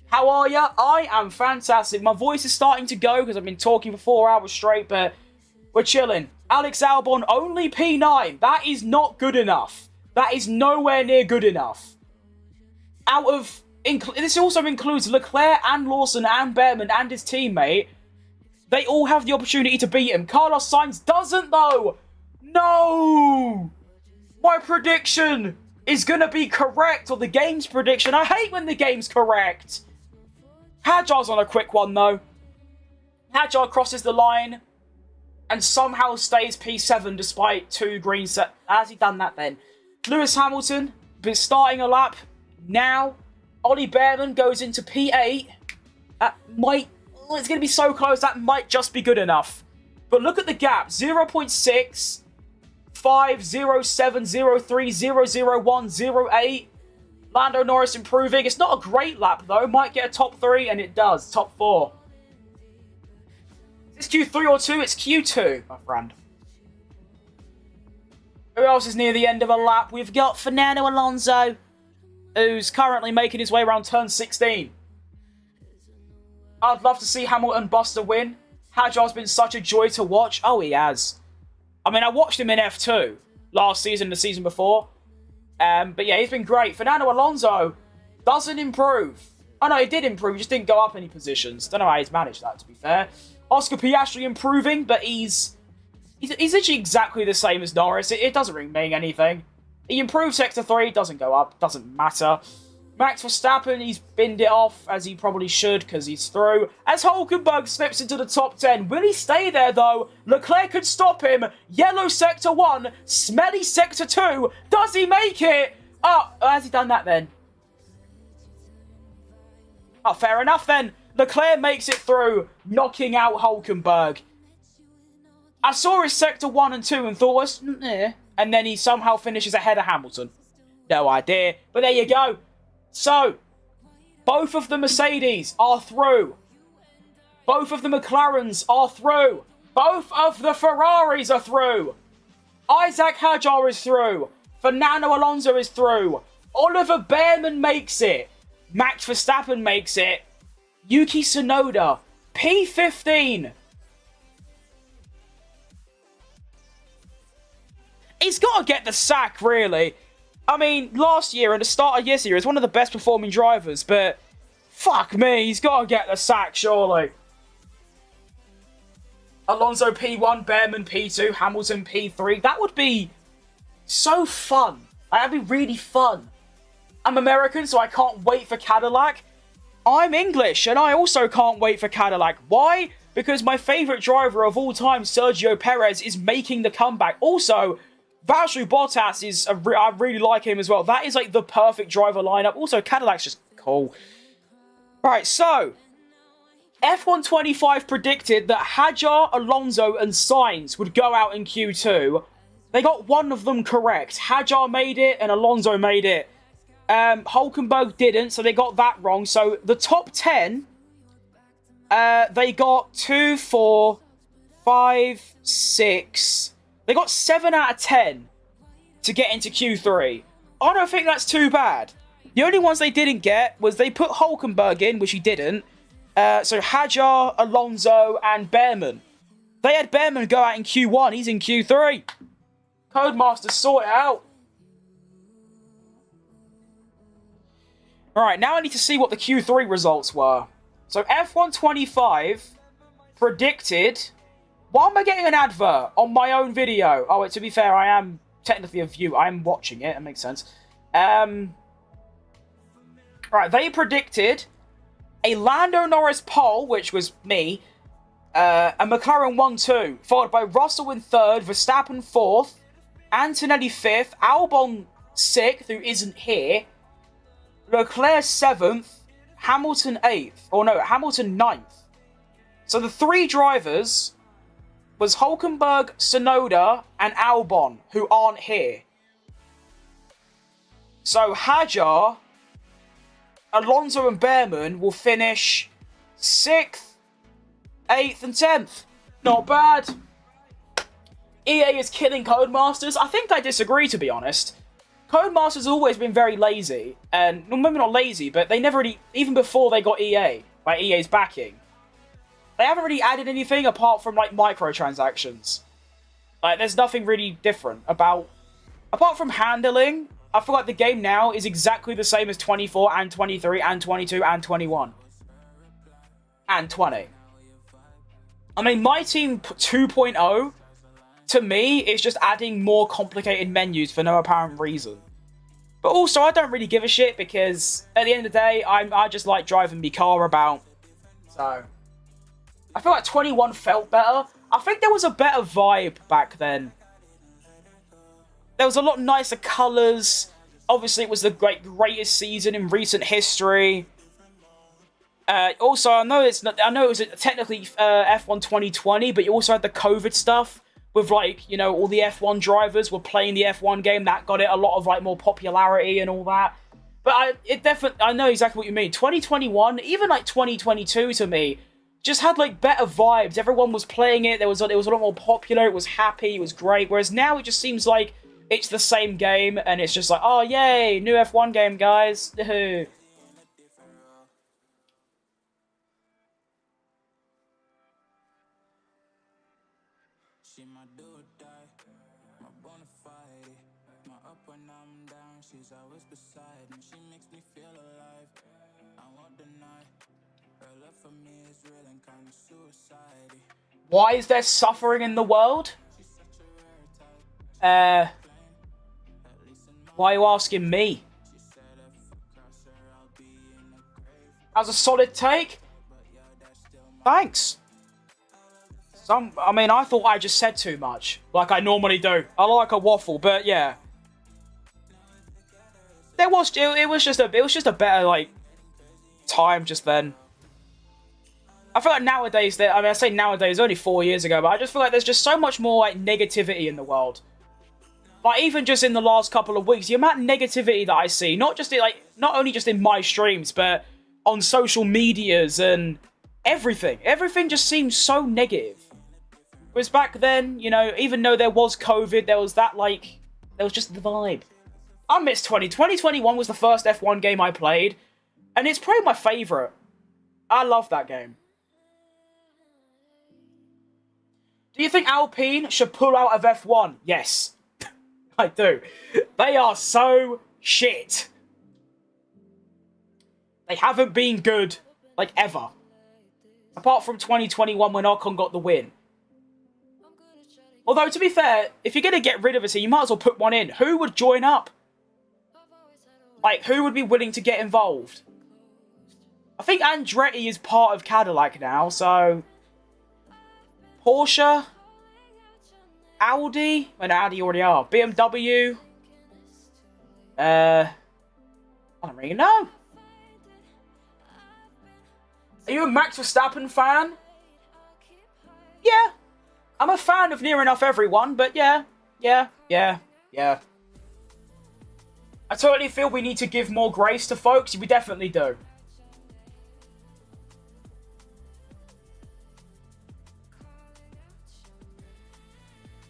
How are ya? I am fantastic. My voice is starting to go because I've been talking for 4 hours straight, but we're chilling. Alex Albon, only P9. That is not good enough. That is nowhere near good enough. This also includes Leclerc and Lawson and Behrman and his teammate. They all have the opportunity to beat him. Carlos Sainz doesn't, though. No! My prediction is going to be correct, or the game's prediction. I hate when the game's correct. Hajar's on a quick one, though. Hajar crosses the line and somehow stays P7 despite 2 green set. Has he done that then? Lewis Hamilton been starting a lap now. Ollie Behrman goes into P8. It's going to be so close, that might just be good enough. But look at the gap. 0.6, 0.5070300108. Lando Norris improving. It's not a great lap, though. Might get a top 3, and it does. Top 4. Is this Q3 or 2? It's Q2, my friend. Who else is near the end of a lap? We've got Fernando Alonso, who's currently making his way around turn 16. I'd love to see Hamilton Buster win. Hadjar's been such a joy to watch. Oh, he has. I mean, I watched him in F2 last season and the season before. But yeah, he's been great. Fernando Alonso doesn't improve. Oh no, he did improve. He just didn't go up any positions. Don't know how he's managed that, to be fair. Oscar Piastri improving, but he's literally exactly the same as Norris. It doesn't really mean anything. He improved Sector 3, doesn't go up, doesn't matter. Max Verstappen, he's binned it off, as he probably should, because he's through. As Hulkenberg slips into the top 10, will he stay there, though? Leclerc could stop him. Yellow Sector 1, smelly Sector 2. Does he make it? Oh, has he done that, then? Oh, fair enough, then. Leclerc makes it through, knocking out Hulkenberg. I saw his Sector 1 and 2 and thought, was, eh. And then he somehow finishes ahead of Hamilton. No idea. But there you go. So, both of the Mercedes are through. Both of the McLarens are through. Both of the Ferraris are through. Isaac Hadjar is through. Fernando Alonso is through. Oliver Behrman makes it. Max Verstappen makes it. Yuki Tsunoda, P15. He's got to get the sack, really. I mean, last year and the start of this year, he's one of the best performing drivers, but fuck me, he's got to get the sack, surely. Alonso P1, Behrman P2, Hamilton P3. That would be so fun. That'd be really fun. I'm American, so I can't wait for Cadillac. I'm English, and I also can't wait for Cadillac. Why? Because my favourite driver of all time, Sergio Perez, is making the comeback. Also, Valtteri Bottas is... I really like him as well. That is, like, the perfect driver lineup. Also, Cadillac's just cool. Right, so... F125 predicted that Hadjar, Alonso, and Sainz would go out in Q2. They got one of them correct. Hadjar made it, and Alonso made it. Hulkenberg didn't, so they got that wrong. So, the top 10... they got 2, 4, 5, 6... They got 7 out of 10 to get into Q3. I don't think that's too bad. The only ones they didn't get was they put Hulkenberg in, which he didn't. So Hadjar, Alonso, and Behrman. They had Behrman go out in Q1. He's in Q3. Codemaster, sort it out. Alright, now I need to see what the Q3 results were. So F125 predicted... Why am I getting an advert on my own video? Oh, to be fair, I am technically a viewer. I am watching it. That makes sense. Right, they predicted a Lando Norris pole, which was me, a McLaren 1-2, followed by Russell in 3rd, Verstappen 4th, Antonelli 5th, Albon 6th, who isn't here, Leclerc 7th, Hamilton 8th. Or no, Hamilton 9th. So the 3 drivers... was Hulkenberg, Tsunoda, and Albon, who aren't here. So Hadjar, Alonso, and Behrman will finish 6th, 8th, and 10th. Not bad. EA is killing Codemasters. I think I disagree, to be honest. Codemasters have always been very lazy. And, well, maybe not lazy, but they never really, even before they got EA, by EA's backing, they haven't really added anything apart from, like, microtransactions. Like, there's nothing really different about... Apart from handling, I feel like the game now is exactly the same as 24 and 23 and 22 and 21. And 20. I mean, My Team 2.0, to me, is just adding more complicated menus for no apparent reason. But also, I don't really give a shit because, at the end of the day, I just like driving my car about. So... I feel like 21 felt better. I think there was a better vibe back then. There was a lot nicer colours. Obviously, it was the greatest season in recent history. Also, I know it was technically F1 2020, but you also had the COVID stuff, with, like, you know, all the F1 drivers were playing the F1 game. That got it a lot of, like, more popularity and all that. But I know exactly what you mean. 2021, even, like, 2022 to me, just had, like, better vibes. Everyone was playing it. It was a lot more popular. It was happy. It was great. Whereas now it just seems like it's the same game, and it's just like, oh, yay, new F1 game, guys. She my do or die, my bona fide, my up when I'm down, she's always beside me, she makes me feel alive, I won't deny, her love for me is real and kind of suicide. Why is there suffering in the world? Why are you asking me? As a solid take? Thanks. I mean, I thought I just said too much, like I normally do. I like a waffle, but yeah. It was just a better, like, time just then. I feel like nowadays, I say nowadays, only 4 years ago, but I just feel like there's just so much more, like, negativity in the world. Like, even just in the last couple of weeks, the amount of negativity that I see, not only just in my streams, but on social medias and everything. Everything just seems so negative. Whereas back then, you know, even though there was COVID, there was just the vibe. I miss 2021 was the first F1 game I played, and it's probably my favourite. I love that game. Do you think Alpine should pull out of F1? Yes. I do. They are so shit. They haven't been good, like, ever. Apart from 2021 when Ocon got the win. Although, to be fair, if you're going to get rid of a team, you might as well put one in. Who would join up? Like, who would be willing to get involved? I think Andretti is part of Cadillac now, so... Porsche? Audi? Well, no, Audi already are. BMW? I don't really know. Are you a Max Verstappen fan? Yeah. I'm a fan of near enough everyone, but yeah. I totally feel we need to give more grace to folks. We definitely do.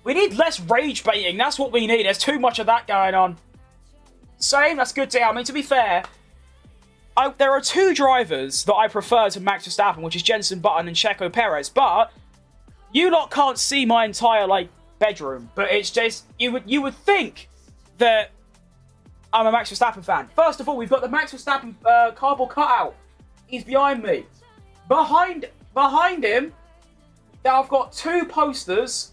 We need less rage baiting. That's what we need. There's too much of that going on. Same, that's good to hear. I mean, to be fair, there are two drivers that I prefer to Max Verstappen, which is Jenson Button and Checo Perez, but you lot can't see my entire, like, bedroom, but it's just, you would think that I'm a Max Verstappen fan. First of all, we've got the Max Verstappen cardboard cutout. He's behind me. Behind him, I've got two posters,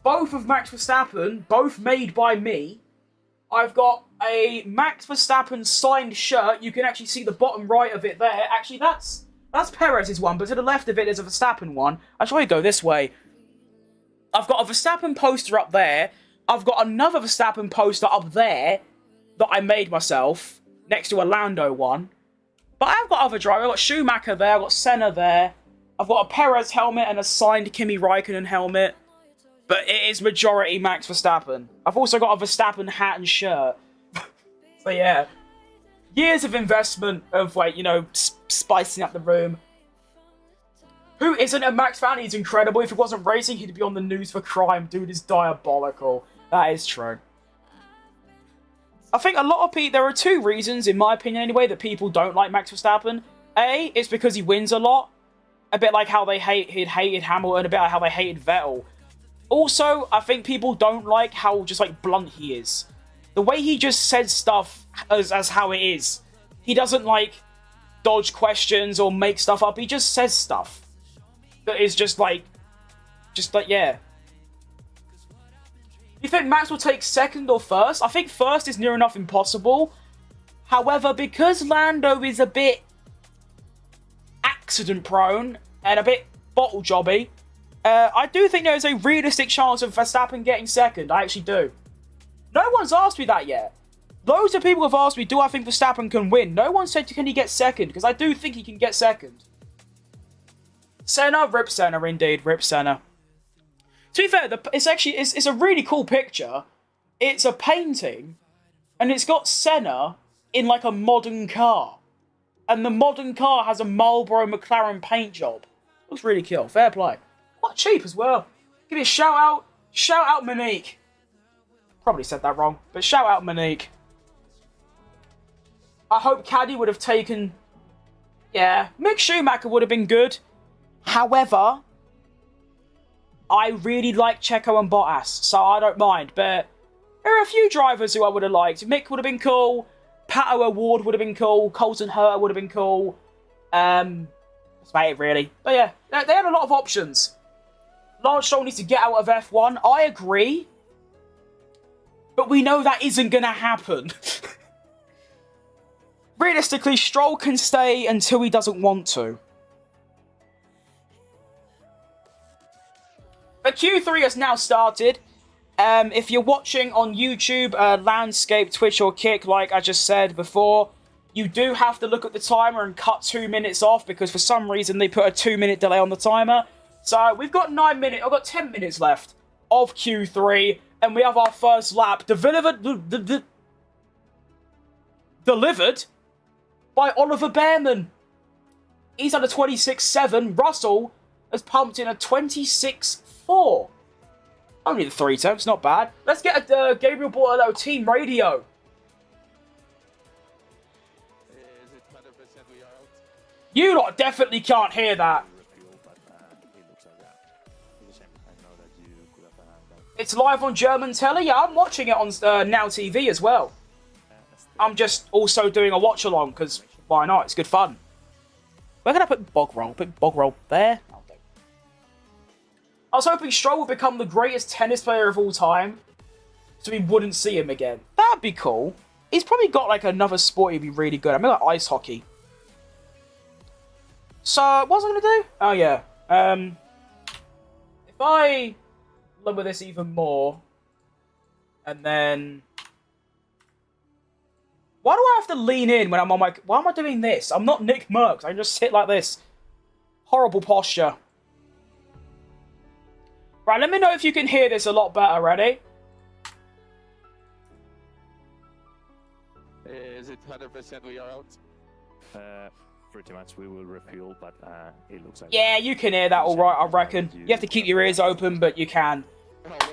both of Max Verstappen, both made by me. I've got a Max Verstappen signed shirt. You can actually see the bottom right of it there. Actually, that's Perez's one, but to the left of it is a Verstappen one. I'll try to go this way. I've got a Verstappen poster up there. I've got another Verstappen poster up there that I made myself, next to a Lando one. But I've got other drivers. I've got Schumacher there. I've got Senna there. I've got a Perez helmet and a signed Kimi Raikkonen helmet. But it is majority Max Verstappen. I've also got a Verstappen hat and shirt. So yeah. Years of investment of, like, you know, spicing up the room. Who isn't a Max fan? He's incredible. If he wasn't racing, he'd be on the news for crime. Dude is diabolical. That is true. I think a lot of people... There are two reasons, in my opinion anyway, that people don't like Max Verstappen. A, it's because he wins a lot. A bit like how they hated Hamilton. A bit like how they hated Vettel. Also, I think people don't like how just, like, blunt he is. The way he just says stuff as how it is. He doesn't, like, dodge questions or make stuff up. He just says stuff that is just like, yeah. You think Max will take second or first? I think first is near enough impossible. However, because Lando is a bit accident prone and a bit bottle jobby, I do think there's a realistic chance of Verstappen getting second. I actually do. No one's asked me that yet. Loads of people have asked me, do I think Verstappen can win? No one said, can he get second? Because I do think he can get second. Senna, rip Senna indeed, rip Senna. To be fair, it's a really cool picture. It's a painting, and it's got Senna in like a modern car. And the modern car has a Marlboro McLaren paint job. Looks really cool. Fair play. Quite cheap as well. Give me a shout out. Shout out Monique. Probably said that wrong, but shout out Monique. I hope Caddy would have taken... Yeah, Mick Schumacher would have been good. However, I really like Checo and Bottas, so I don't mind. But there are a few drivers who I would have liked. Mick would have been cool. Pato O'Ward would have been cool. Colton Herta would have been cool. That's about it, really. But yeah, they had a lot of options. Lance Stroll needs to get out of F1. I agree. But we know that isn't going to happen. Realistically, Stroll can stay until he doesn't want to. But Q3 has now started. If you're watching on YouTube, Landscape, Twitch or Kick, like I just said before, you do have to look at the timer and cut 2 minutes off because for some reason they put a 2-minute delay on the timer. So we've got 9 minutes, I've got 10 minutes left of Q3, and we have our first lap delivered by Oliver Bearman. He's at a 26.7. Russell has pumped in a 26.4. Only the 3 temps, not bad. Let's get a Gabriel Bortolotto team radio. Is it 100% we are out? You lot definitely can't hear that. It's live on German telly. Yeah, I'm watching it on Now TV as well. I'm just also doing a watch along because why not? It's good fun. Where can I put Bog Roll? Put Bog Roll there. I was hoping Stroll would become the greatest tennis player of all time, so we wouldn't see him again. That'd be cool. He's probably got like another sport he'd be really good at. I mean, like ice hockey. So, what was I going to do? Oh, yeah. If I lower this even more, and then... Why do I have to lean in when I'm on my... Why am I doing this? I'm not Nick Merckx. I can just sit like this. Horrible posture. Right, let me know if you can hear this a lot better. Ready? Is it 100% we are out? Pretty much we will refuel, but it looks like... Yeah, you can hear that all right, I reckon. You have to keep your ears open, but you can.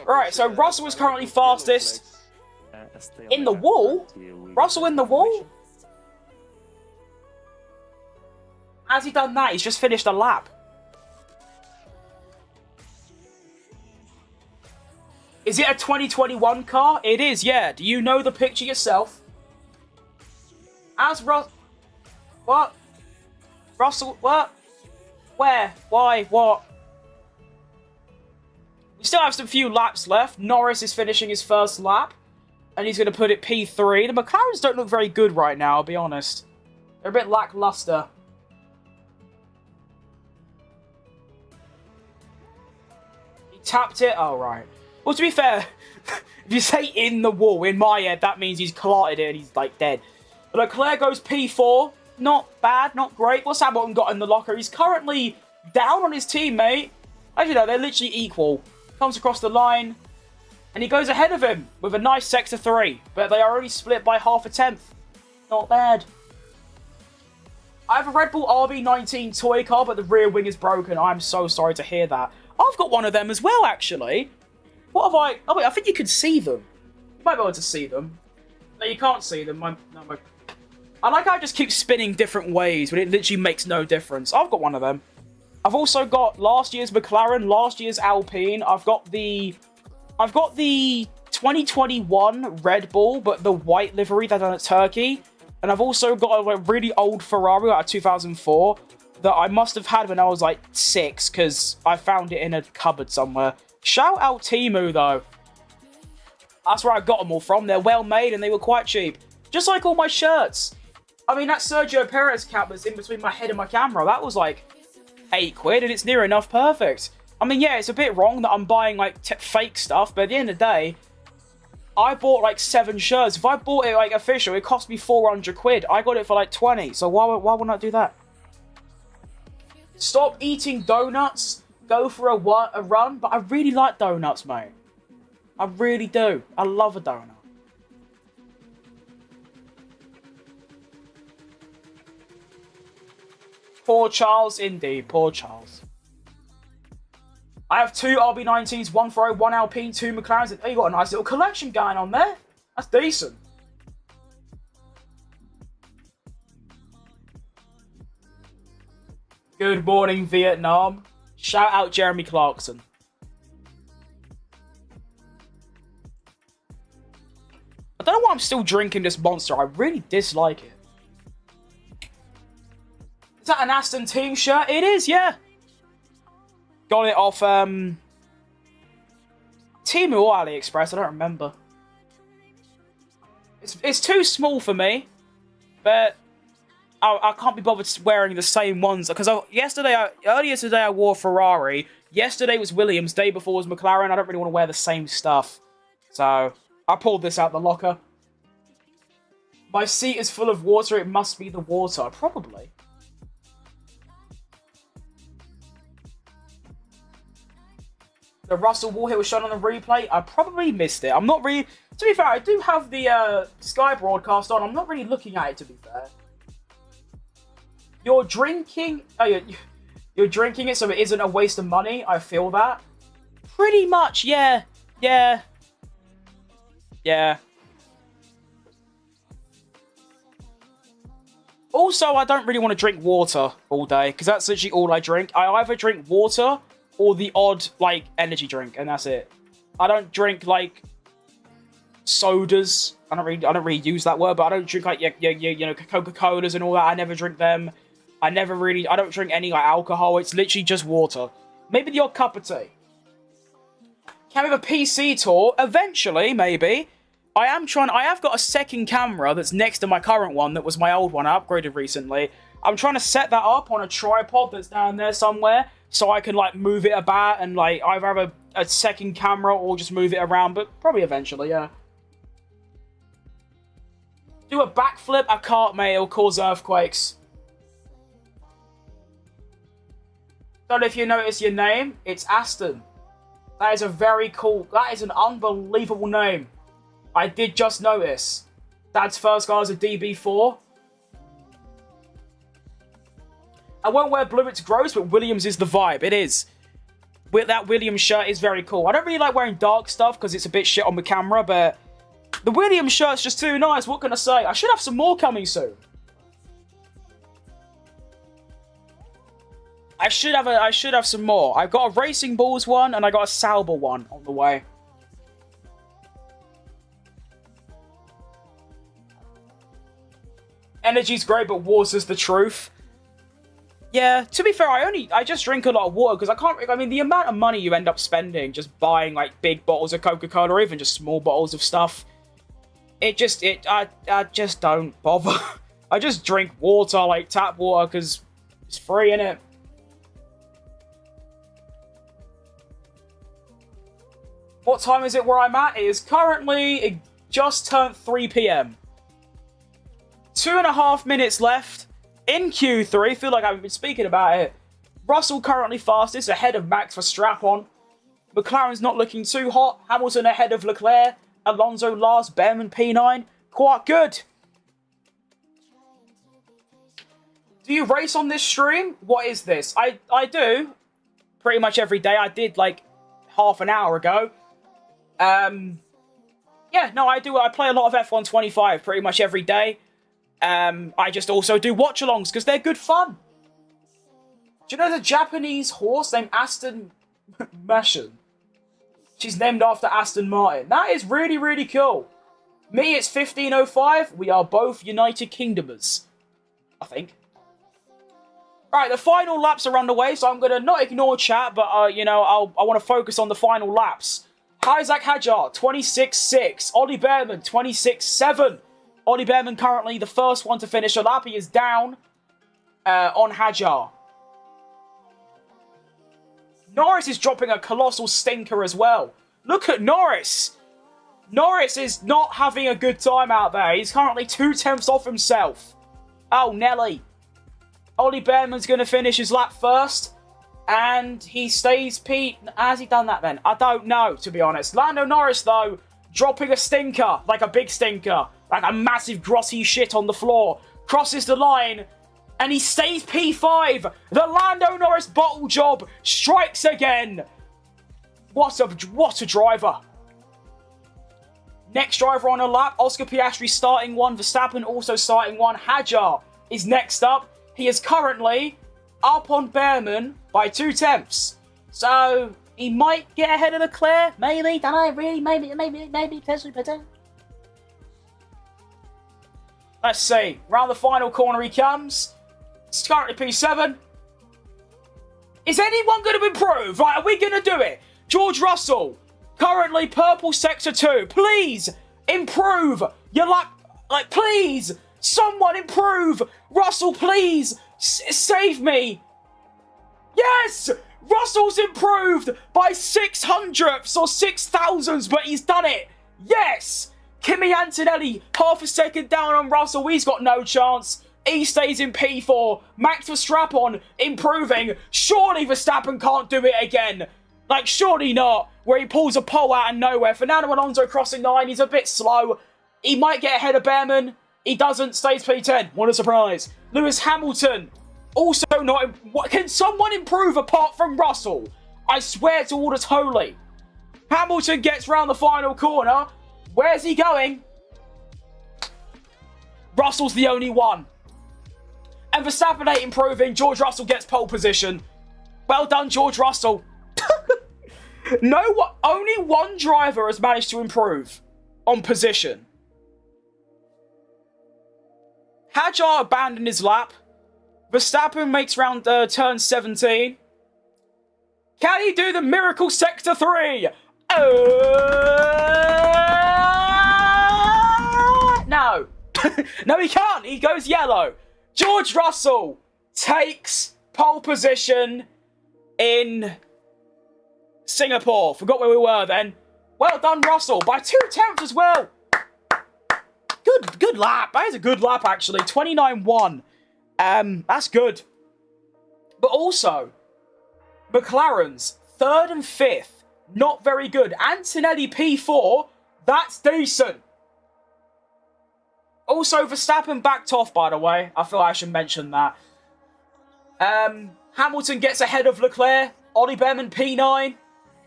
Right, so Russell is currently fastest. In the wall? Russell in the wall? Has he done that? He's just finished a lap. Is it a 2021 car? It is, yeah. Do you know the picture yourself? As What? Russell, what? Where? Why? What? We still have some few laps left. Norris is finishing his first lap. And he's going to put it P3. The McLarens don't look very good right now, I'll be honest. They're a bit lackluster. He tapped it? Oh, right. Well, to be fair, if you say in the wall, in my head, that means he's clotted it and he's, like, dead. But Leclerc goes P4. Not bad, not great. What's Hamilton got in the locker? He's currently down on his teammate. As you know, they're literally equal. Comes across the line. And he goes ahead of him with a nice sector 3. But they are only split by half a tenth. Not bad. I have a Red Bull RB19 toy car, but the rear wing is broken. I'm so sorry to hear that. I've got one of them as well, actually. What have I... Oh, wait, I think you could see them. You might be able to see them. No, you can't see them. I like how I just keep spinning different ways, but it literally makes no difference. I've got one of them. I've also got last year's McLaren, last year's Alpine. I've got the 2021 Red Bull, but the white livery that's done at Turkey. And I've also got a really old Ferrari out of 2004 that I must have had when I was like 6 because I found it in a cupboard somewhere. Shout out Temu though. That's where I got them all from. They're well made and they were quite cheap. Just like all my shirts. I mean, that Sergio Perez cap that's in between my head and my camera, that was like £8 and it's near enough perfect. I mean, yeah, it's a bit wrong that I'm buying like fake stuff, but at the end of the day, I bought like 7 shirts. If I bought it like official, it cost me £400. I got it for like 20, so why wouldn't I do that? Stop eating donuts. go for a run, but I really like donuts, mate. I really do. I love a donut. Poor Charles, indeed. Poor Charles. I have 2 RB19s, 1 Ferrari, 1 Alpine, 2 McLarens. Oh, you got a nice little collection going on there. That's decent. Good morning, Vietnam. Shout out Jeremy Clarkson. I don't know why I'm still drinking this Monster. I really dislike it. Is that an Aston team shirt? It is, yeah. Got it off Temu or AliExpress. I don't remember. It's too small for me, but I can't be bothered wearing the same ones because earlier today I wore Ferrari. Yesterday was Williams. Day before was McLaren. I don't really want to wear the same stuff, so I pulled this out the locker. My seat is full of water. It must be the water, probably. The Russell Wall hit was shown on the replay. I probably missed it. I'm not really... To be fair, I do have the Sky broadcast on. I'm not really looking at it, to be fair. You're drinking... Oh, you're drinking it so it isn't a waste of money. I feel that. Pretty much, yeah. Yeah. Yeah. Also, I don't really want to drink water all day, because that's literally all I drink. I either drink water or the odd, like, energy drink, and that's it. I don't drink, like, sodas. I don't really use that word, but I don't drink, like, you know, Coca-Colas and all that. I never drink them. I don't drink any, like, alcohol. It's literally just water. Maybe the odd cup of tea. Can we have a PC tour? Eventually, maybe. I have got a second camera that's next to my current one that was my old one. I upgraded recently. I'm trying to set that up on a tripod that's down there somewhere so I can, like, move it about and, like, either have a second camera or just move it around, but probably eventually, yeah. Do a backflip, a cart, mate, it'll cause earthquakes. Don't know if you notice your name. It's Aston. That is a very cool... That is an unbelievable name. I did just notice. Dad's first car is a DB4. I won't wear blue, it's gross, but Williams is the vibe. It is. That Williams shirt is very cool. I don't really like wearing dark stuff because it's a bit shit on the camera, but the Williams shirt's just too nice. What can I say? I should have some more coming soon. I should have some more. I've got a Racing Bulls one and I got a Sauber one on the way. Energy's great, but water's the truth. Yeah, to be fair, I just drink a lot of water because I mean, the amount of money you end up spending just buying, like, big bottles of Coca-Cola or even just small bottles of stuff, I just don't bother. I just drink water, like tap water, because it's free, innit? What time is it where I'm at? It is currently, it just turned 3 PM. 2.5 minutes left in Q3. Feel like I've been speaking about it. Russell currently fastest, ahead of Max for strap-on. McLaren's not looking too hot. Hamilton ahead of Leclerc. Alonso last. Behrman P9. Quite good. Do you race on this stream? What is this? I do. Pretty much every day. I did, like, half an hour ago. Yeah, no, I do. I play a lot of F1 25 pretty much every day. I just also do watch-alongs because they're good fun. Do you know the Japanese horse named Aston Martin? She's named after Aston Martin. That is really, really cool. Me, it's 15:05. We are both United Kingdomers, I think. Right, the final laps are underway, so I'm going to not ignore chat, but, you know, I want to focus on the final laps. Isaac Hadjar, 26.6. Ollie Behrman, 26.7. Ollie Behrman currently the first one to finish a lap. He is down on Hadjar. Norris is dropping a colossal stinker as well. Look at Norris. Norris is not having a good time out there. He's currently 2/10 off himself. Oh, Nelly. Ollie Behrman's going to finish his lap first. And he stays P... Has he done that then? I don't know, to be honest. Lando Norris, though, dropping a stinker. Like a big stinker. Like a massive grotty shit on the floor. Crosses the line. And he stays P5. The Lando Norris bottle job strikes again. What a driver. Next driver on a lap. Oscar Piastri starting one. Verstappen also starting one. Hadjar is next up. He is currently up on Behrman by 0.2. So he might get ahead of Leclerc. Maybe. Don't know. Really. Maybe. Potentially. Let's see. Round the final corner he comes. It's currently P7. Is anyone going to improve? Right, are we going to do it? George Russell, currently purple sector 2. Please, improve. You're like, please, someone improve. Russell, please, save me. Yes, Russell's improved by 600ths or 6,000ths, but he's done it. Yes. Kimi Antonelli, half a second down on Russell. He's got no chance. He stays in P4. Max Verstappen improving. Surely Verstappen can't do it again. Like, surely not. Where he pulls a pole out of nowhere. Fernando Alonso crossing the line. He's a bit slow. He might get ahead of Behrman. He doesn't. Stays P10. What a surprise. Lewis Hamilton. Also not... Can someone improve apart from Russell? I swear to all that's holy. Hamilton gets round the final corner. Where's he going? Russell's the only one. And Verstappen ain't improving. George Russell gets pole position. Well done, George Russell. Only one driver has managed to improve on position. Hadjar abandoned his lap. Verstappen makes round turn 17. Can he do the miracle sector 3? No. No, he can't. He goes yellow. George Russell takes pole position in Singapore. Forgot where we were then. Well done, Russell. By 0.2 as well. Good lap. That is a good lap, actually. 29.1. That's good. But also, McLaren's 3rd and 5th. Not very good. Antonelli P4. That's decent. Also, Verstappen backed off, by the way. I feel I should mention that. Hamilton gets ahead of Leclerc. Ollie Behrman P9.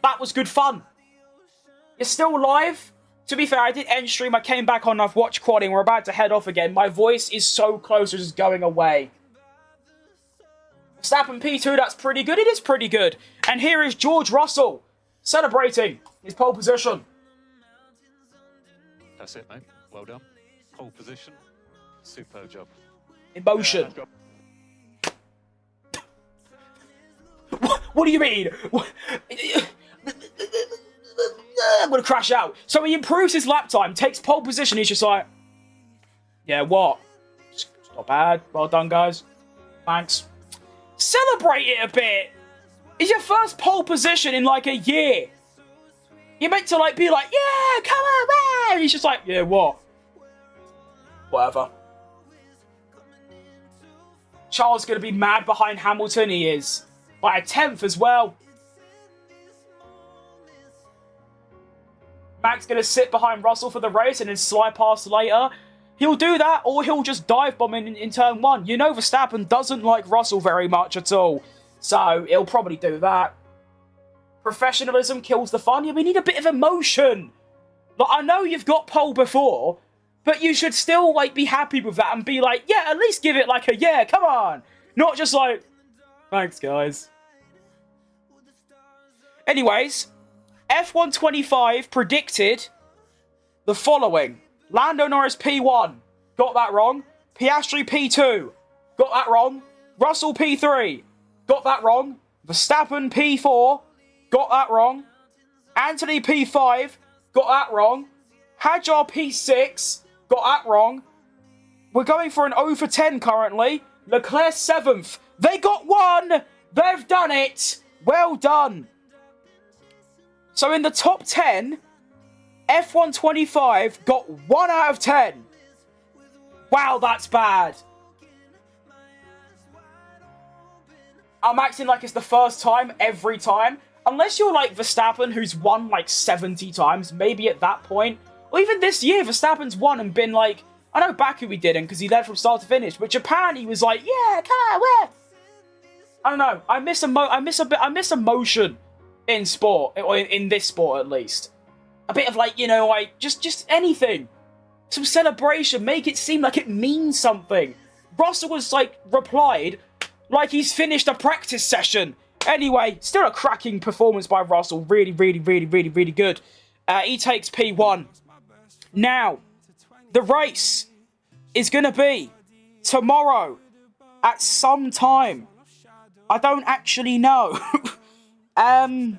That was good fun. You're still live. To be fair, I did end stream. I came back on. I've watched quadding. We're about to head off again. My voice is so close to just going away. Verstappen P2. That's pretty good. It is pretty good. And here is George Russell celebrating his pole position. That's it, mate. Well done. Pole position. Superb job. Emotion. What do you mean? I'm going to crash out. So he improves his lap time, takes pole position. He's just like, yeah, what? It's not bad. Well done, guys. Thanks. Celebrate it a bit. It's your first pole position in like a year. You're meant to like be like, yeah, come on, man. He's just like, yeah, what? Whatever. Charles is going to be mad behind Hamilton. He is. By a 10th as well. Max going to sit behind Russell for the race and then slide past later. He'll do that, or he'll just dive bomb in turn 1. You know Verstappen doesn't like Russell very much at all. So, he'll probably do that. Professionalism kills the fun. Yeah, we need a bit of emotion. Like, I know you've got pole before, but you should still, like, be happy with that and be like, yeah, at least give it, like, a yeah, come on. Not just like, thanks, guys. Anyways, F125 predicted the following. Lando Norris P1. Got that wrong. Piastri P2. Got that wrong. Russell P3. Got that wrong. Verstappen P4. Got that wrong. Anthony P5. Got that wrong. Hadjar P6. Got that wrong. We're going for an 0 for 10 currently. Leclerc 7th. They got 1. They've done it. Well done. So in the top 10, F125 got 1 out of 10. Wow, that's bad. I'm acting like it's the first time every time. Unless you're like Verstappen, who's won like 70 times, maybe at that point. Or even this year, Verstappen's won and been like, I know Baku he didn't because he led from start to finish, but Japan he was like, yeah, come on, where? I don't know. I miss emotion in sport, or in this sport at least. A bit of like, you know, like just anything, some celebration, make it seem like it means something. Russell was like replied like he's finished a practice session. Anyway, still a cracking performance by Russell. Really, really, really, really, really good. He takes P1. Now, the race is going to be tomorrow at some time. I don't actually know. Hang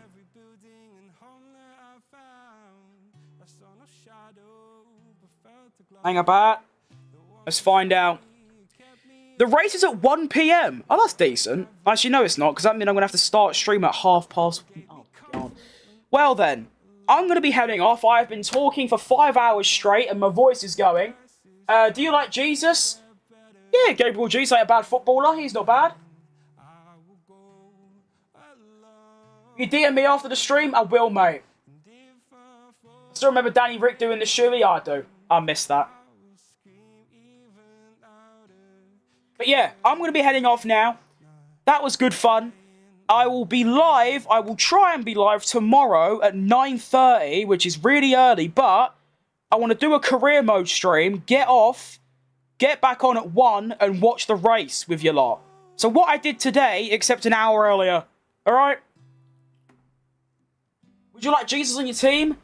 about. Let's find out. The race is at 1 PM. Oh, that's decent. Actually, no, it's not, because that means I'm going to have to start stream at 1:30. Oh, God. Well, then. I'm going to be heading off. I've been talking for 5 hours straight, and my voice is going. Do you like Jesus? Yeah, Gabriel Jesus, like a bad footballer. He's not bad. You DM me after the stream? I will, mate. Still remember Danny Rick doing the shoey? Yeah, I do. I missed that. But yeah, I'm going to be heading off now. That was good fun. I will be live. I will try and be live tomorrow at 9:30, which is really early, but I want to do a career mode stream, get off, get back on at 1 and watch the race with your lot. So what I did today, except an hour earlier. Alright? Would you like Jesus on your team?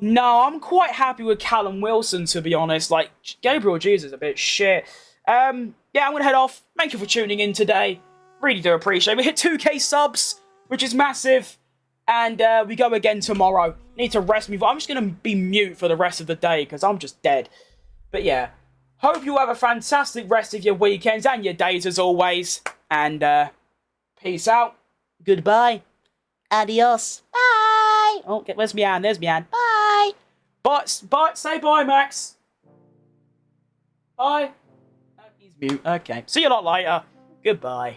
No, I'm quite happy with Callum Wilson, to be honest. Like, Gabriel Jesus is a bit shit. Yeah, I'm going to head off. Thank you for tuning in today. Really do appreciate it. We hit 2k subs, which is massive. And we go again tomorrow. Need to rest me. I'm just going to be mute for the rest of the day because I'm just dead. But yeah, hope you have a fantastic rest of your weekends and your days as always. And peace out. Goodbye. Adios. Bye. Oh, where's Mian? There's Mian. Bye. But say bye, Max. Bye. He's mute. Okay. See you a lot later. Goodbye.